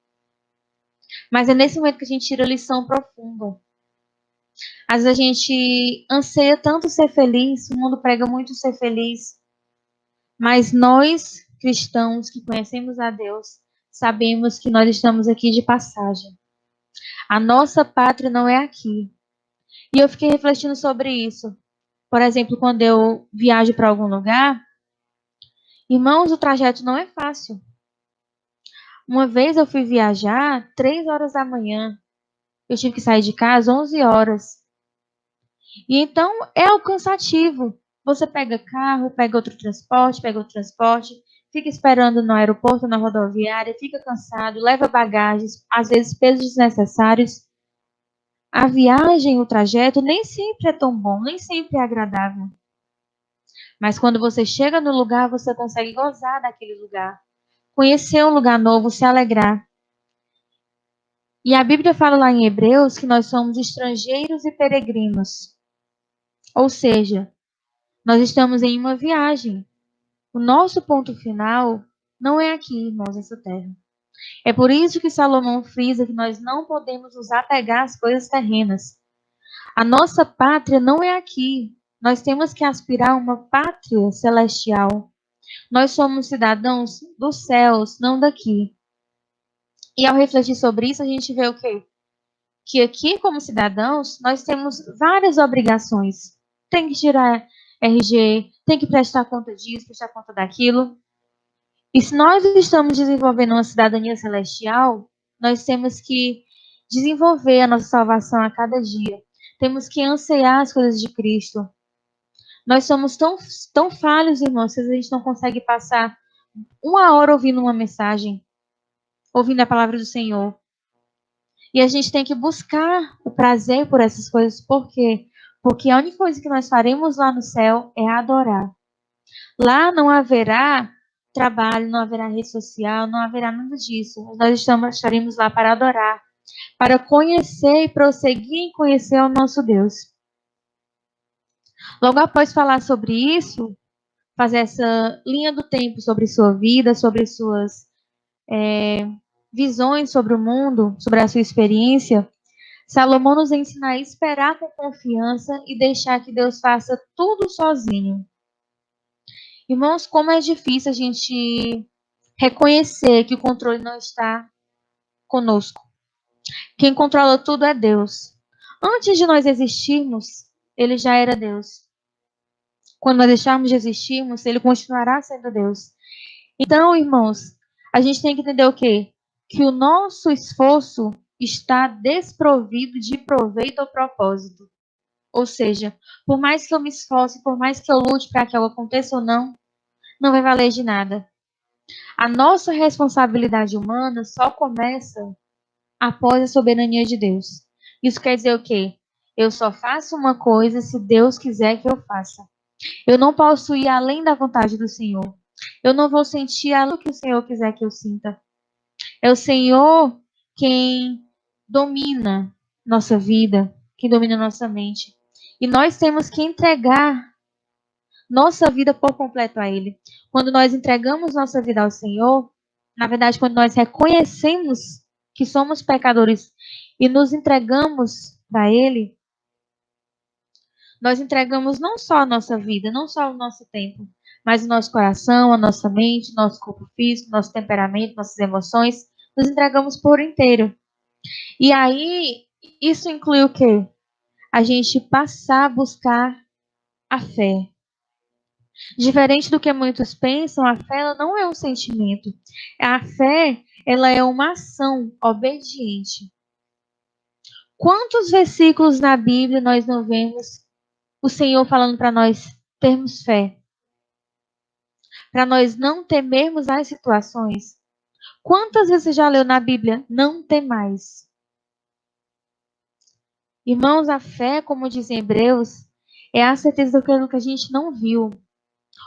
Mas é nesse momento que a gente tira a lição profunda. Às vezes a gente anseia tanto ser feliz, o mundo prega muito ser feliz, mas nós, cristãos que conhecemos a Deus, sabemos que nós estamos aqui de passagem. A nossa pátria não é aqui. E eu fiquei refletindo sobre isso. Por exemplo, quando eu viajo para algum lugar, irmãos, o trajeto não é fácil. Uma vez eu fui viajar 3 horas da manhã. Eu tive que sair de casa 11 horas. E então é o cansativo. Você pega carro, pega outro transporte, fica esperando no aeroporto, na rodoviária, fica cansado, leva bagagens, às vezes pesos desnecessários. A viagem, o trajeto, nem sempre é tão bom, nem sempre é agradável. Mas quando você chega no lugar, você consegue gozar daquele lugar. Conhecer um lugar novo, se alegrar. E a Bíblia fala lá em Hebreus que nós somos estrangeiros e peregrinos. Ou seja, nós estamos em uma viagem. O nosso ponto final não é aqui, irmãos, nessa terra. É por isso que Salomão frisa que nós não podemos nos apegar às coisas terrenas. A nossa pátria não é aqui. Nós temos que aspirar a uma pátria celestial. Nós somos cidadãos dos céus, não daqui. E ao refletir sobre isso, a gente vê o quê? Que aqui, como cidadãos, nós temos várias obrigações. Tem que tirar RG, tem que prestar conta disso, prestar conta daquilo. E se nós estamos desenvolvendo uma cidadania celestial, nós temos que desenvolver a nossa salvação a cada dia. Temos que ansiar as coisas de Cristo. Nós somos tão falhos, irmãos, que a gente não consegue passar 1 hora ouvindo uma mensagem, ouvindo a palavra do Senhor. E a gente tem que buscar o prazer por essas coisas. Por quê? Porque a única coisa que nós faremos lá no céu é adorar. Lá não haverá trabalho, não haverá rede social, não haverá nada disso. Nós estaremos lá para adorar, para conhecer e prosseguir em conhecer o nosso Deus. Logo após falar sobre isso, fazer essa linha do tempo sobre sua vida, sobre suas visões sobre o mundo, sobre a sua experiência, Salomão nos ensina a esperar com confiança e deixar que Deus faça tudo sozinho. Irmãos, como é difícil a gente reconhecer que o controle não está conosco. Quem controla tudo é Deus. Antes de nós existirmos, Ele já era Deus. Quando nós deixarmos de existirmos, Ele continuará sendo Deus. Então, irmãos, a gente tem que entender o quê? Que o nosso esforço está desprovido de proveito ou propósito. Ou seja, por mais que eu me esforce, por mais que eu lute para que algo aconteça ou não vai valer de nada. A nossa responsabilidade humana só começa após a soberania de Deus. Isso quer dizer o quê? Eu só faço uma coisa se Deus quiser que eu faça. Eu não posso ir além da vontade do Senhor. Eu não vou sentir além do que o Senhor quiser que eu sinta. É o Senhor quem domina nossa vida, quem domina nossa mente. E nós temos que entregar nossa vida por completo a Ele. Quando nós entregamos nossa vida ao Senhor, na verdade, quando nós reconhecemos que somos pecadores e nos entregamos para Ele, nós entregamos não só a nossa vida, não só o nosso tempo, mas o nosso coração, a nossa mente, nosso corpo físico, nosso temperamento, nossas emoções, nos entregamos por inteiro. E aí, isso inclui o quê? A gente passar a buscar a fé. Diferente do que muitos pensam, a fé ela não é um sentimento. A fé, ela é uma ação obediente. Quantos versículos na Bíblia nós não vemos o Senhor falando para nós termos fé? Para nós não temermos as situações? Quantas vezes você já leu na Bíblia, não temais? Irmãos, a fé, como dizem Hebreus, é a certeza daquilo que a gente não viu.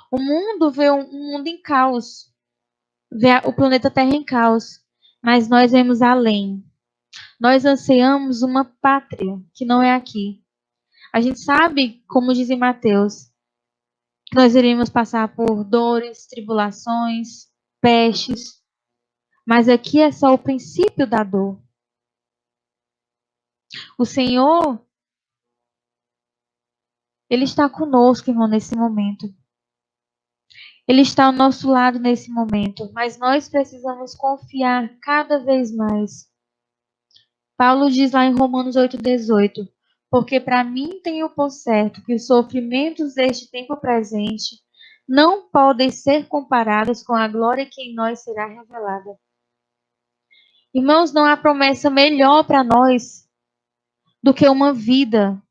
O mundo vê um mundo em caos, vê o planeta Terra em caos, mas nós vemos além. Nós ansiamos uma pátria que não é aqui. A gente sabe, como diz em Mateus, que nós iríamos passar por dores, tribulações, pestes, mas aqui é só o princípio da dor. O Senhor, Ele está conosco, irmão, nesse momento. Ele está ao nosso lado nesse momento, mas nós precisamos confiar cada vez mais. Paulo diz lá em Romanos 8,18, porque para mim tenho por certo que os sofrimentos deste tempo presente não podem ser comparados com a glória que em nós será revelada. Irmãos, não há promessa melhor para nós do que uma vida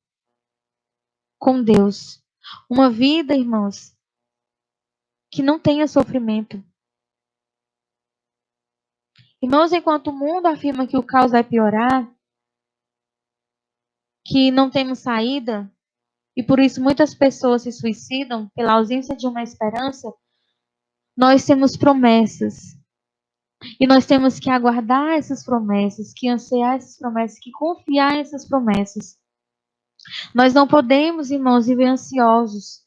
com Deus. Uma vida, irmãos, que não tenha sofrimento. Irmãos, enquanto o mundo afirma que o caos vai piorar, que não temos saída, e por isso muitas pessoas se suicidam pela ausência de uma esperança, nós temos promessas. E nós temos que aguardar essas promessas, que ansiar essas promessas, que confiar nessas promessas. Nós não podemos, irmãos, viver ansiosos.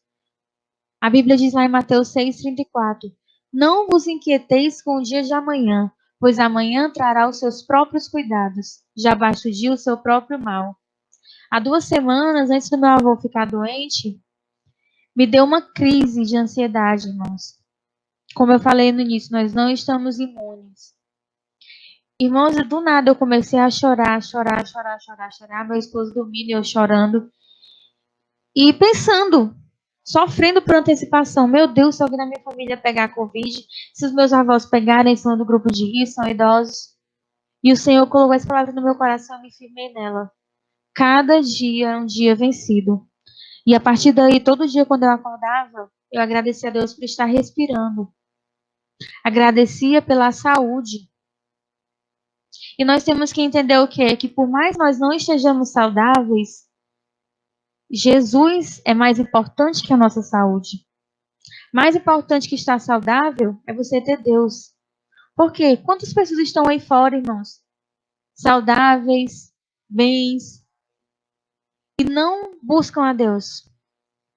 A Bíblia diz lá em Mateus 6,34, não vos inquieteis com o dia de amanhã, pois amanhã trará os seus próprios cuidados. Já basta o dia o seu próprio mal. Há 2 semanas, antes do meu avô ficar doente, me deu uma crise de ansiedade, irmãos. Como eu falei no início, nós não estamos imunes. Irmãos, do nada eu comecei a chorar. Meu esposo dormindo e eu chorando. E pensando, sofrendo por antecipação. Meu Deus, se alguém da minha família pegar Covid, se os meus avós pegarem, são do grupo de risco, são idosos. E o Senhor colocou essa palavra no meu coração e me firmei nela. Cada dia é um dia vencido. E a partir daí, todo dia quando eu acordava, eu agradecia a Deus por estar respirando. Agradecia pela saúde. E nós temos que entender o quê? Que por mais nós não estejamos saudáveis, Jesus é mais importante que a nossa saúde. Mais importante que estar saudável é você ter Deus. Por quê? Quantas pessoas estão aí fora, irmãos? Saudáveis, bens, e não buscam a Deus.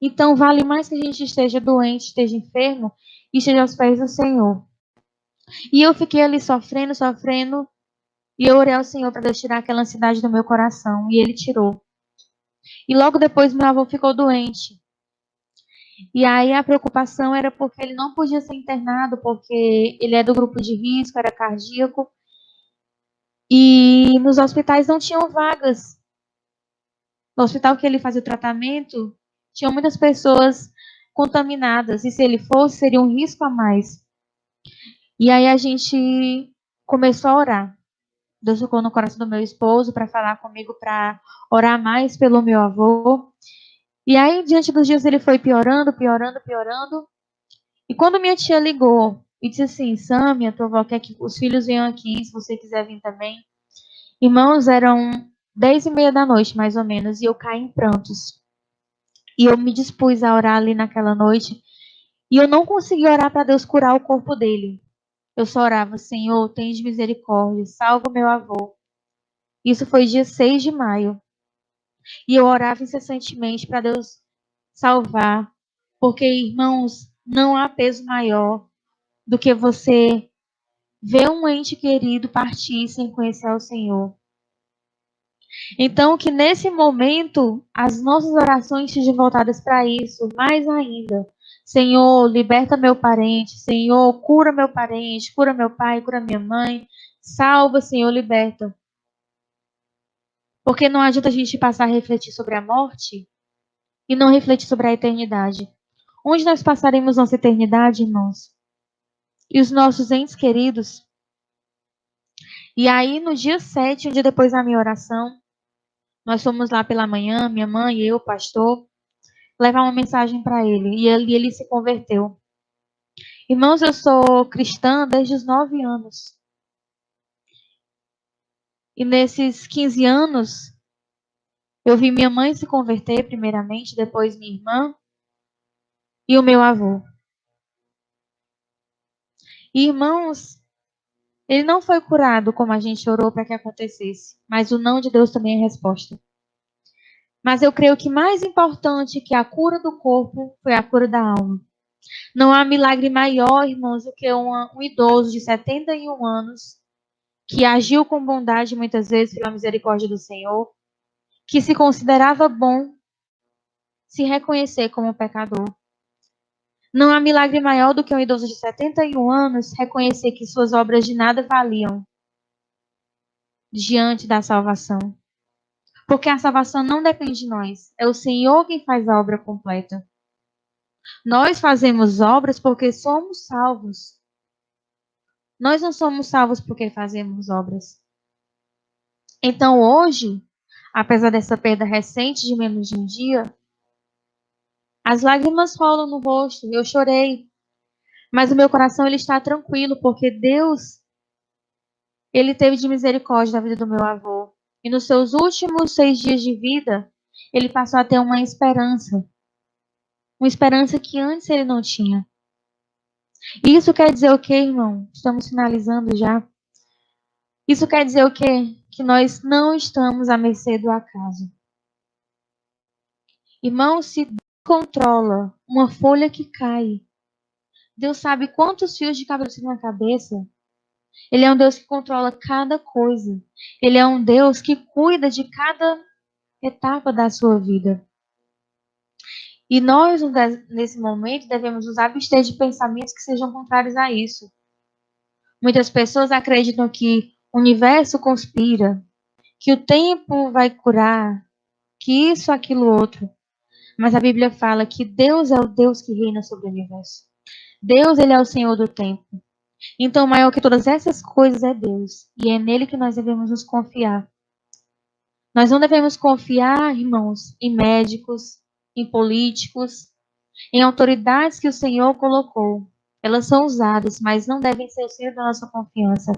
Então, vale mais que a gente esteja doente, esteja enfermo e esteja aos pés do Senhor. E eu fiquei ali sofrendo, e eu orei ao Senhor para Deus tirar aquela ansiedade do meu coração, e Ele tirou. E logo depois meu avô ficou doente. E aí a preocupação era porque ele não podia ser internado, porque ele é do grupo de risco, era cardíaco, e nos hospitais não tinham vagas. No hospital que ele fazia o tratamento, tinham muitas pessoas contaminadas, e se ele fosse, seria um risco a mais. E aí a gente começou a orar. Deus tocou no coração do meu esposo para falar comigo, para orar mais pelo meu avô. E aí, diante dos dias, ele foi piorando. E quando minha tia ligou e disse assim: Sâmia, tua avó quer que os filhos venham aqui, se você quiser vir também. Irmãos, eram 10h30 da noite, mais ou menos, e eu caí em prantos. E eu me dispus a orar ali naquela noite. E eu não consegui orar para Deus curar o corpo dele. Eu só orava: Senhor, tens misericórdia, salva o meu avô. Isso foi dia 6 de maio. E eu orava incessantemente para Deus salvar. Porque, irmãos, não há peso maior do que você ver um ente querido partir sem conhecer ao Senhor. Então, que nesse momento, as nossas orações sejam voltadas para isso, mais ainda. Senhor, liberta meu parente. Senhor, cura meu parente, cura meu pai, cura minha mãe. Salva, Senhor, liberta. Porque não adianta a gente passar a refletir sobre a morte e não refletir sobre a eternidade. Onde nós passaremos nossa eternidade, irmãos? E os nossos entes queridos? E aí, no dia 7, um dia depois da minha oração, nós fomos lá pela manhã, minha mãe, eu, o pastor, levar uma mensagem para ele. E ele se converteu. Irmãos, eu sou cristã desde os 9 anos. E nesses 15 anos, eu vi minha mãe se converter primeiramente, depois minha irmã e o meu avô. E, irmãos, ele não foi curado como a gente orou para que acontecesse, mas o não de Deus também é resposta. Mas eu creio que mais importante que a cura do corpo foi a cura da alma. Não há milagre maior, irmãos, do que um idoso de 71 anos que agiu com bondade muitas vezes pela misericórdia do Senhor, que se considerava bom se reconhecer como pecador. Não há milagre maior do que um idoso de 71 anos reconhecer que suas obras de nada valiam diante da salvação. Porque a salvação não depende de nós. É o Senhor quem faz a obra completa. Nós fazemos obras porque somos salvos. Nós não somos salvos porque fazemos obras. Então hoje, apesar dessa perda recente de menos de um dia, as lágrimas rolam no rosto. Eu chorei. Mas o meu coração ele está tranquilo porque Deus, ele teve de misericórdia da vida do meu avô. E nos seus últimos 6 dias de vida, ele passou a ter uma esperança. Uma esperança que antes ele não tinha. Isso quer dizer o quê, irmão? Estamos finalizando já. Isso quer dizer o quê? Que nós não estamos à mercê do acaso. Irmão, se Deus controla uma folha que cai, Deus sabe quantos fios de cabelo tem na cabeça. Ele é um Deus que controla cada coisa. Ele é um Deus que cuida de cada etapa da sua vida. E nós, nesse momento, devemos nos abster de pensamentos que sejam contrários a isso. Muitas pessoas acreditam que o universo conspira, que o tempo vai curar, que isso, aquilo, outro. Mas a Bíblia fala que Deus é o Deus que reina sobre o universo. Deus, ele é o Senhor do tempo. Então, maior que todas essas coisas é Deus. E é nele que nós devemos nos confiar. Nós não devemos confiar, irmãos, em médicos, em políticos, em autoridades que o Senhor colocou. Elas são usadas, mas não devem ser o centro da nossa confiança.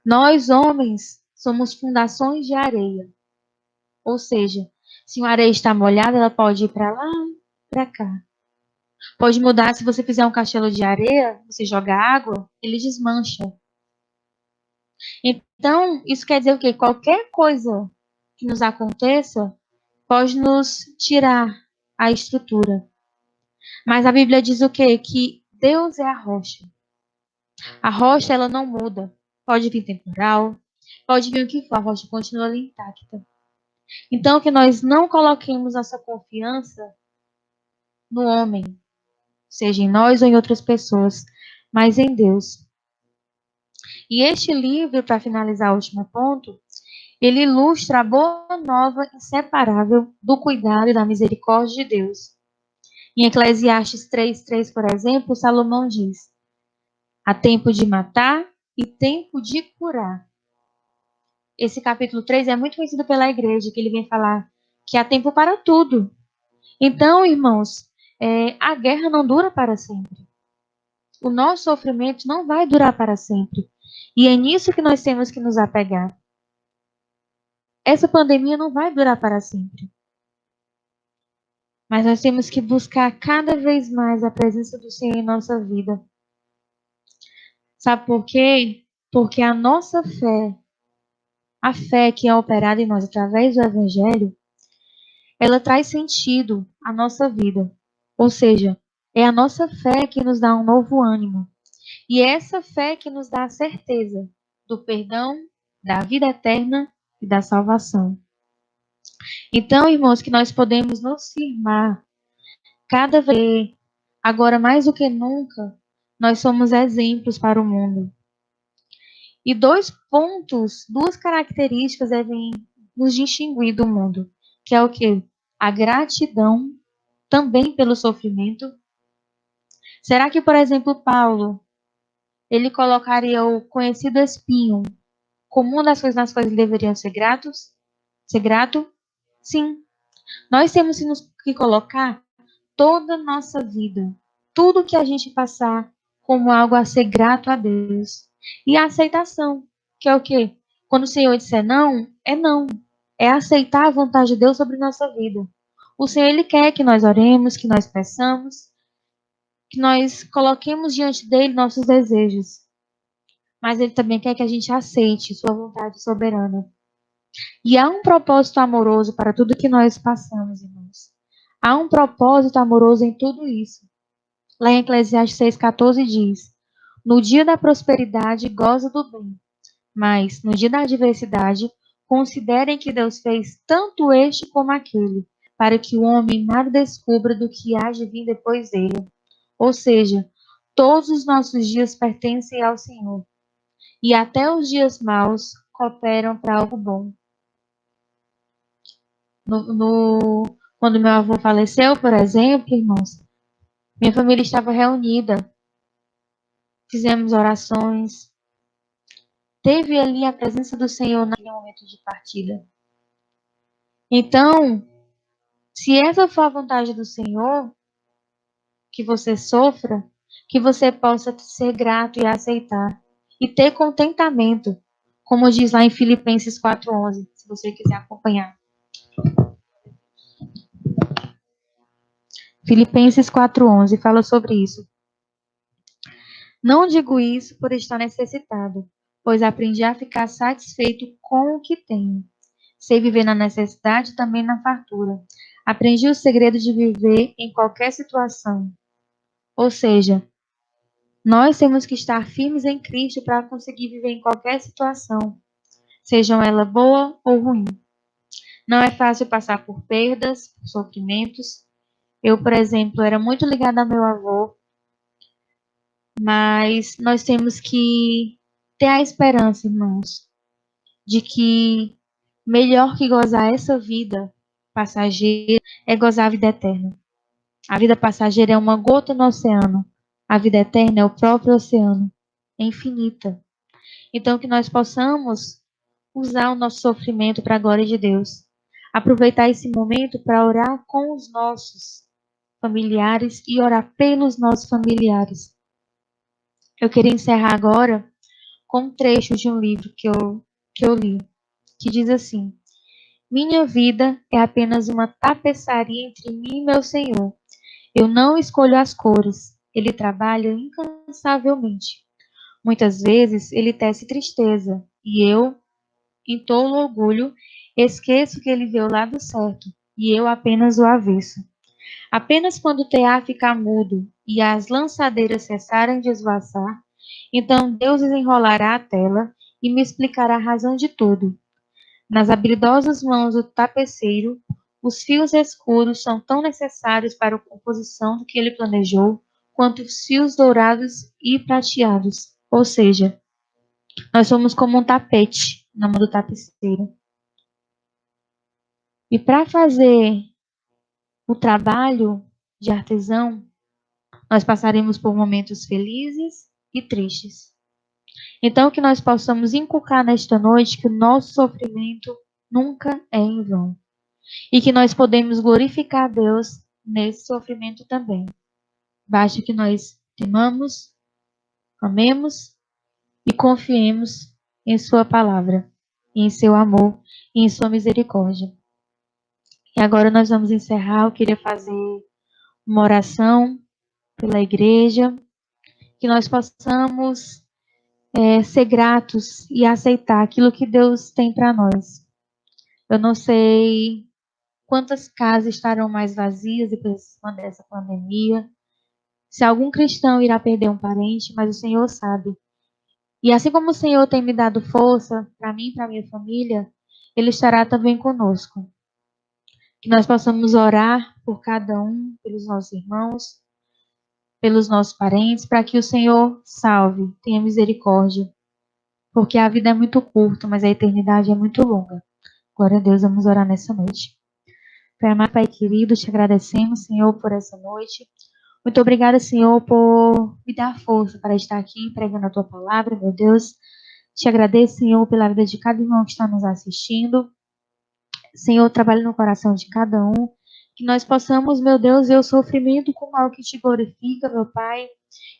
Nós, homens, somos fundações de areia. Ou seja, Se uma areia está molhada, ela pode ir para lá, para cá. Pode mudar, se você fizer um castelo de areia, você joga água, ele desmancha. Então, isso quer dizer o quê? Qualquer coisa que nos aconteça pode nos tirar a estrutura. Mas a Bíblia diz o quê? Que Deus é a rocha. A rocha, ela não muda. Pode vir temporal, pode vir o que for, a rocha continua ali intacta. Então, que nós não coloquemos nossa confiança no homem, seja em nós ou em outras pessoas, mas em Deus. E este livro, para finalizar o último ponto, ele ilustra a boa nova inseparável do cuidado e da misericórdia de Deus. Em Eclesiastes 3:3, por exemplo, Salomão diz: há tempo de matar e tempo de curar. Esse capítulo 3 é muito conhecido pela igreja, que ele vem falar que há tempo para tudo. Então, irmãos, a guerra não dura para sempre. O nosso sofrimento não vai durar para sempre. E é nisso que nós temos que nos apegar. Essa pandemia não vai durar para sempre. Mas nós temos que buscar cada vez mais a presença do Senhor em nossa vida. Sabe por quê? Porque a nossa fé, a fé que é operada em nós através do Evangelho, ela traz sentido à nossa vida. Ou seja, é a nossa fé que nos dá um novo ânimo. E é essa fé que nos dá a certeza do perdão, da vida eterna e da salvação. Então, irmãos, que nós podemos nos firmar cada vez, agora mais do que nunca, nós somos exemplos para o mundo. E dois pontos, duas características devem nos distinguir do mundo, que é o quê? A gratidão também pelo sofrimento. Será que, por exemplo, Paulo, ele colocaria o conhecido espinho como uma das coisas nas quais ele deveria ser gratos? Ser grato? Sim. Nós temos que colocar toda a nossa vida, tudo que a gente passar, como algo a ser grato a Deus. E a aceitação, que é o quê? Quando o Senhor disser não, é não. É aceitar a vontade de Deus sobre nossa vida. O Senhor, Ele quer que nós oremos, que nós peçamos, que nós coloquemos diante dele nossos desejos. Mas ele também quer que a gente aceite sua vontade soberana. E há um propósito amoroso para tudo que nós passamos, irmãos. Há um propósito amoroso em tudo isso. Lá em Eclesiastes 6,14 diz: no dia da prosperidade, goza do bem, mas no dia da adversidade, considerem que Deus fez tanto este como aquele, para que o homem nada descubra do que há de vir depois dele. Ou seja, todos os nossos dias pertencem ao Senhor. E até os dias maus cooperam para algo bom. Quando meu avô faleceu, por exemplo, irmãos, minha família estava reunida. Fizemos orações. Teve ali a presença do Senhor naquele momento de partida. Então, se essa for a vontade do Senhor, que você sofra, que você possa ser grato e aceitar. E ter contentamento, como diz lá em Filipenses 4:11, se você quiser acompanhar. Filipenses 4:11 fala sobre isso. Não digo isso por estar necessitado, pois aprendi a ficar satisfeito com o que tenho. Sei viver na necessidade e também na fartura. Aprendi o segredo de viver em qualquer situação. Ou seja, nós temos que estar firmes em Cristo para conseguir viver em qualquer situação, sejam ela boa ou ruim. Não é fácil passar por perdas, por sofrimentos. Eu, por exemplo, era muito ligada ao meu avô, mas nós temos que ter a esperança, irmãos, de que melhor que gozar essa vida passageira é gozar a vida eterna. A vida passageira é uma gota no oceano. A vida eterna é o próprio oceano. É infinita. Então, que nós possamos usar o nosso sofrimento para a glória de Deus. Aproveitar esse momento para orar com os nossos familiares e orar pelos nossos familiares. Eu queria encerrar agora com um trecho de um livro que eu li, que diz assim: Minha vida é apenas uma tapeçaria entre mim e meu Senhor. Eu não escolho as cores. Ele trabalha incansavelmente. Muitas vezes ele tece tristeza e eu, em tolo orgulho, esqueço que ele vê o lado certo e eu apenas o avesso. Apenas quando o tear ficar mudo e as lançadeiras cessarem de esvoaçar, então Deus desenrolará a tela e me explicará a razão de tudo. Nas habilidosas mãos do tapeceiro, os fios escuros são tão necessários para a composição do que ele planejou, quanto os fios dourados e prateados. Ou seja, nós somos como um tapete na mão do tapeceiro. E para fazer o trabalho de artesão, nós passaremos por momentos felizes e tristes. Então, que nós possamos inculcar nesta noite que o nosso sofrimento nunca é em vão. E que nós podemos glorificar a Deus nesse sofrimento também. Basta que nós temamos, amemos e confiemos em Sua palavra, em seu amor e em Sua misericórdia. E agora nós vamos encerrar. Eu queria fazer uma oração pela igreja, que nós possamos ser gratos e aceitar aquilo que Deus tem para nós. Eu não sei quantas casas estarão mais vazias depois dessa pandemia, se algum cristão irá perder um parente, mas o Senhor sabe. E assim como o Senhor tem me dado força para mim e para minha família, Ele estará também conosco. Que nós possamos orar por cada um, pelos nossos irmãos, pelos nossos parentes, para que o Senhor salve, tenha misericórdia. Porque a vida é muito curta, mas a eternidade é muito longa. Glória a Deus, vamos orar nessa noite. Pai amado, Pai querido, te agradecemos, Senhor, por essa noite. Muito obrigada, Senhor, por me dar força para estar aqui pregando a Tua palavra, meu Deus. Te agradeço, Senhor, pela vida de cada irmão que está nos assistindo. Senhor, trabalhe no coração de cada um. Que nós possamos, meu Deus, ver o sofrimento como algo que te glorifica, meu Pai.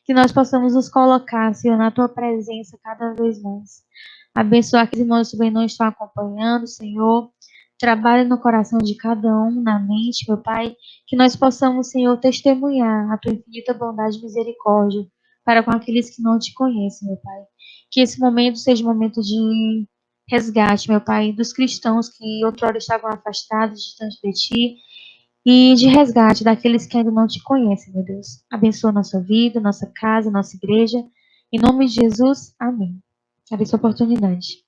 Que nós possamos nos colocar, Senhor, na Tua presença cada vez mais. Abençoar aqueles irmãos que também não estão acompanhando, Senhor. Trabalhe no coração de cada um, na mente, meu Pai. Que nós possamos, Senhor, testemunhar a Tua infinita bondade e misericórdia para com aqueles que não te conhecem, meu Pai. Que esse momento seja um momento de resgate, meu Pai, dos cristãos que outrora estavam afastados, distantes de Ti, e de resgate daqueles que ainda não te conhecem, meu Deus. Abençoa nossa vida, nossa casa, nossa igreja. Em nome de Jesus, amém. Abençoa a oportunidade.